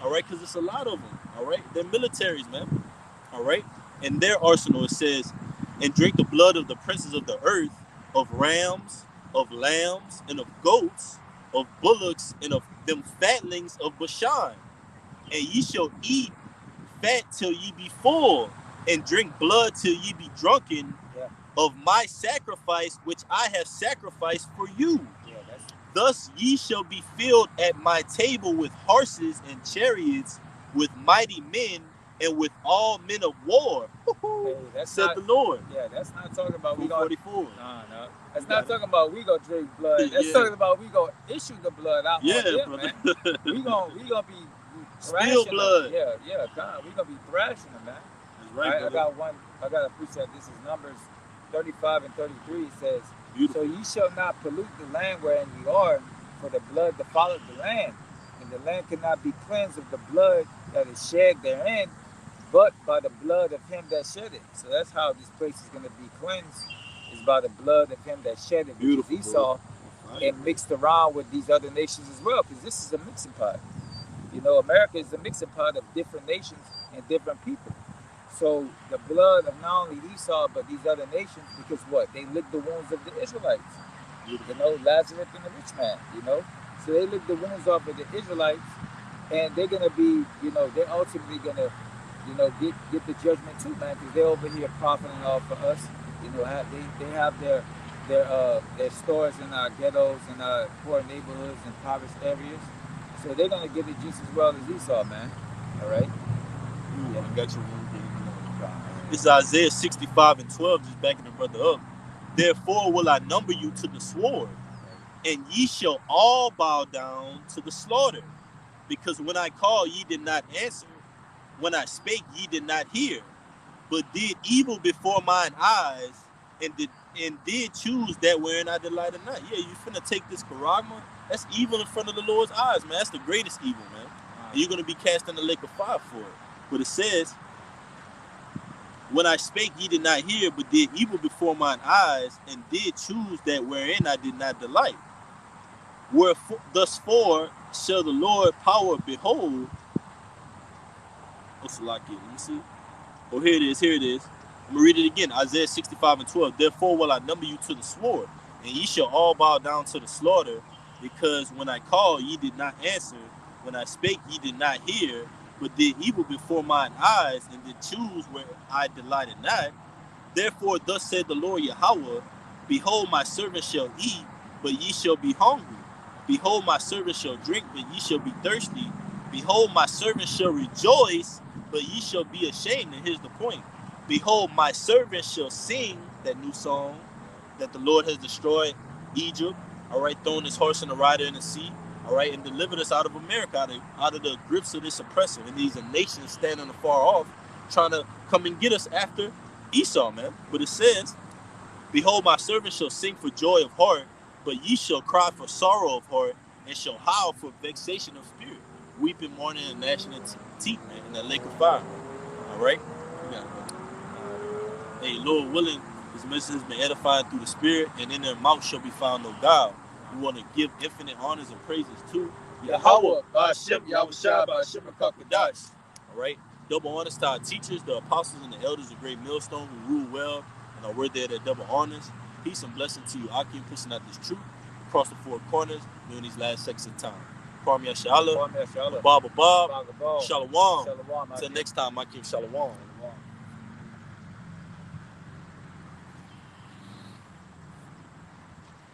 All right, because it's a lot of them. All right, they're militaries, man. All right, in their arsenal, it says, and drink the blood of the princes of the earth, of rams, of lambs, and of goats, of bullocks, and of them fatlings of Bashan. And ye shall eat fat till ye be full, and drink blood till ye be drunken of my sacrifice, which I have sacrificed for you. Thus ye shall be filled at my table with horses and chariots, with mighty men, and with all men of war. Hey, said the Lord. Yeah, that's not talking about we gonna. No. That's not talking about we gonna drink blood. That's talking about we gonna issue the blood out. Yeah, them, brother. Man. we gonna be spill blood. Them. Yeah, God, we gonna be thrashing them, man. That's right. I got a precept. This is Numbers 35 and 33. It says, beautiful. So ye shall not pollute the land wherein ye are, for the blood defileth the land, and the land cannot be cleansed of the blood that is shed therein, but by the blood of him that shed it. So that's how this place is going to be cleansed, is by the blood of him that shed it, which is Esau, and mixed around with these other nations as well, because this is a mixing pot. You know, America is a mixing pot of different nations and different people. So the blood of not only Esau but these other nations, because what? They licked the wounds of the Israelites. You know, Lazarus and the rich man, you know. So they licked the wounds off of the Israelites, and they're gonna be, you know, they're ultimately gonna, you know, get the judgment too, man, because they're over here profiting off for us. You know, they have their stores in our ghettos and our poor neighborhoods and impoverished areas. So they're gonna get it just as well as Esau, man. All right. Yeah, I got you. This is Isaiah 65 and 12, just backing the brother up. Therefore will I number you to the sword, and ye shall all bow down to the slaughter. Because when I called, ye did not answer. When I spake, ye did not hear, but did evil before mine eyes, and did choose that wherein I delighted not. Yeah, you finna take this charagma. That's evil in front of the Lord's eyes, man. That's the greatest evil, man. And you're gonna be cast in the lake of fire for it. But it says, when I spake, ye did not hear, but did evil before mine eyes, and did choose that wherein I did not delight. Wherefore, thus far shall the Lord power behold. What's like it? Let me see. Oh, here it is. Here it is. I'm gonna read it again. Isaiah 65 and 12. Therefore will I number you to the sword, and ye shall all bow down to the slaughter, because when I called, ye did not answer. When I spake, ye did not hear, but did evil before mine eyes, and did choose where I delighted not. Therefore, thus said the Lord Yahweh, behold, my servant shall eat, but ye shall be hungry. Behold, my servant shall drink, but ye shall be thirsty. Behold, my servant shall rejoice, but ye shall be ashamed. And here's the point. Behold, my servant shall sing that new song that the Lord has destroyed Egypt, all right, thrown his horse and the rider in the sea, all right, and delivered us out of America, out of the grips of this oppressor. And these are nations standing afar off, trying to come and get us after Esau, man. But it says, behold, my servant shall sing for joy of heart, but ye shall cry for sorrow of heart, and shall howl for vexation of spirit, weeping, mourning, and gnashing of teeth, man, in that lake of fire. All right? Hey, Lord willing, this message has been edified through the Spirit, and in their mouth shall be found no guile. We want to give infinite honors and praises to Yahweh, Ba'ashem, Yahushua, Ba'ashem, Rakakadash. All right? Double honors to our teachers, the apostles, and the elders of Great Millstone who rule well and are worthy of their double honors. Peace and blessing to you, Akim, pushing out this truth across the four corners during these last seconds of time. Kwame Yashala, Bob, Shalom. Till next time, Akim, Shalom.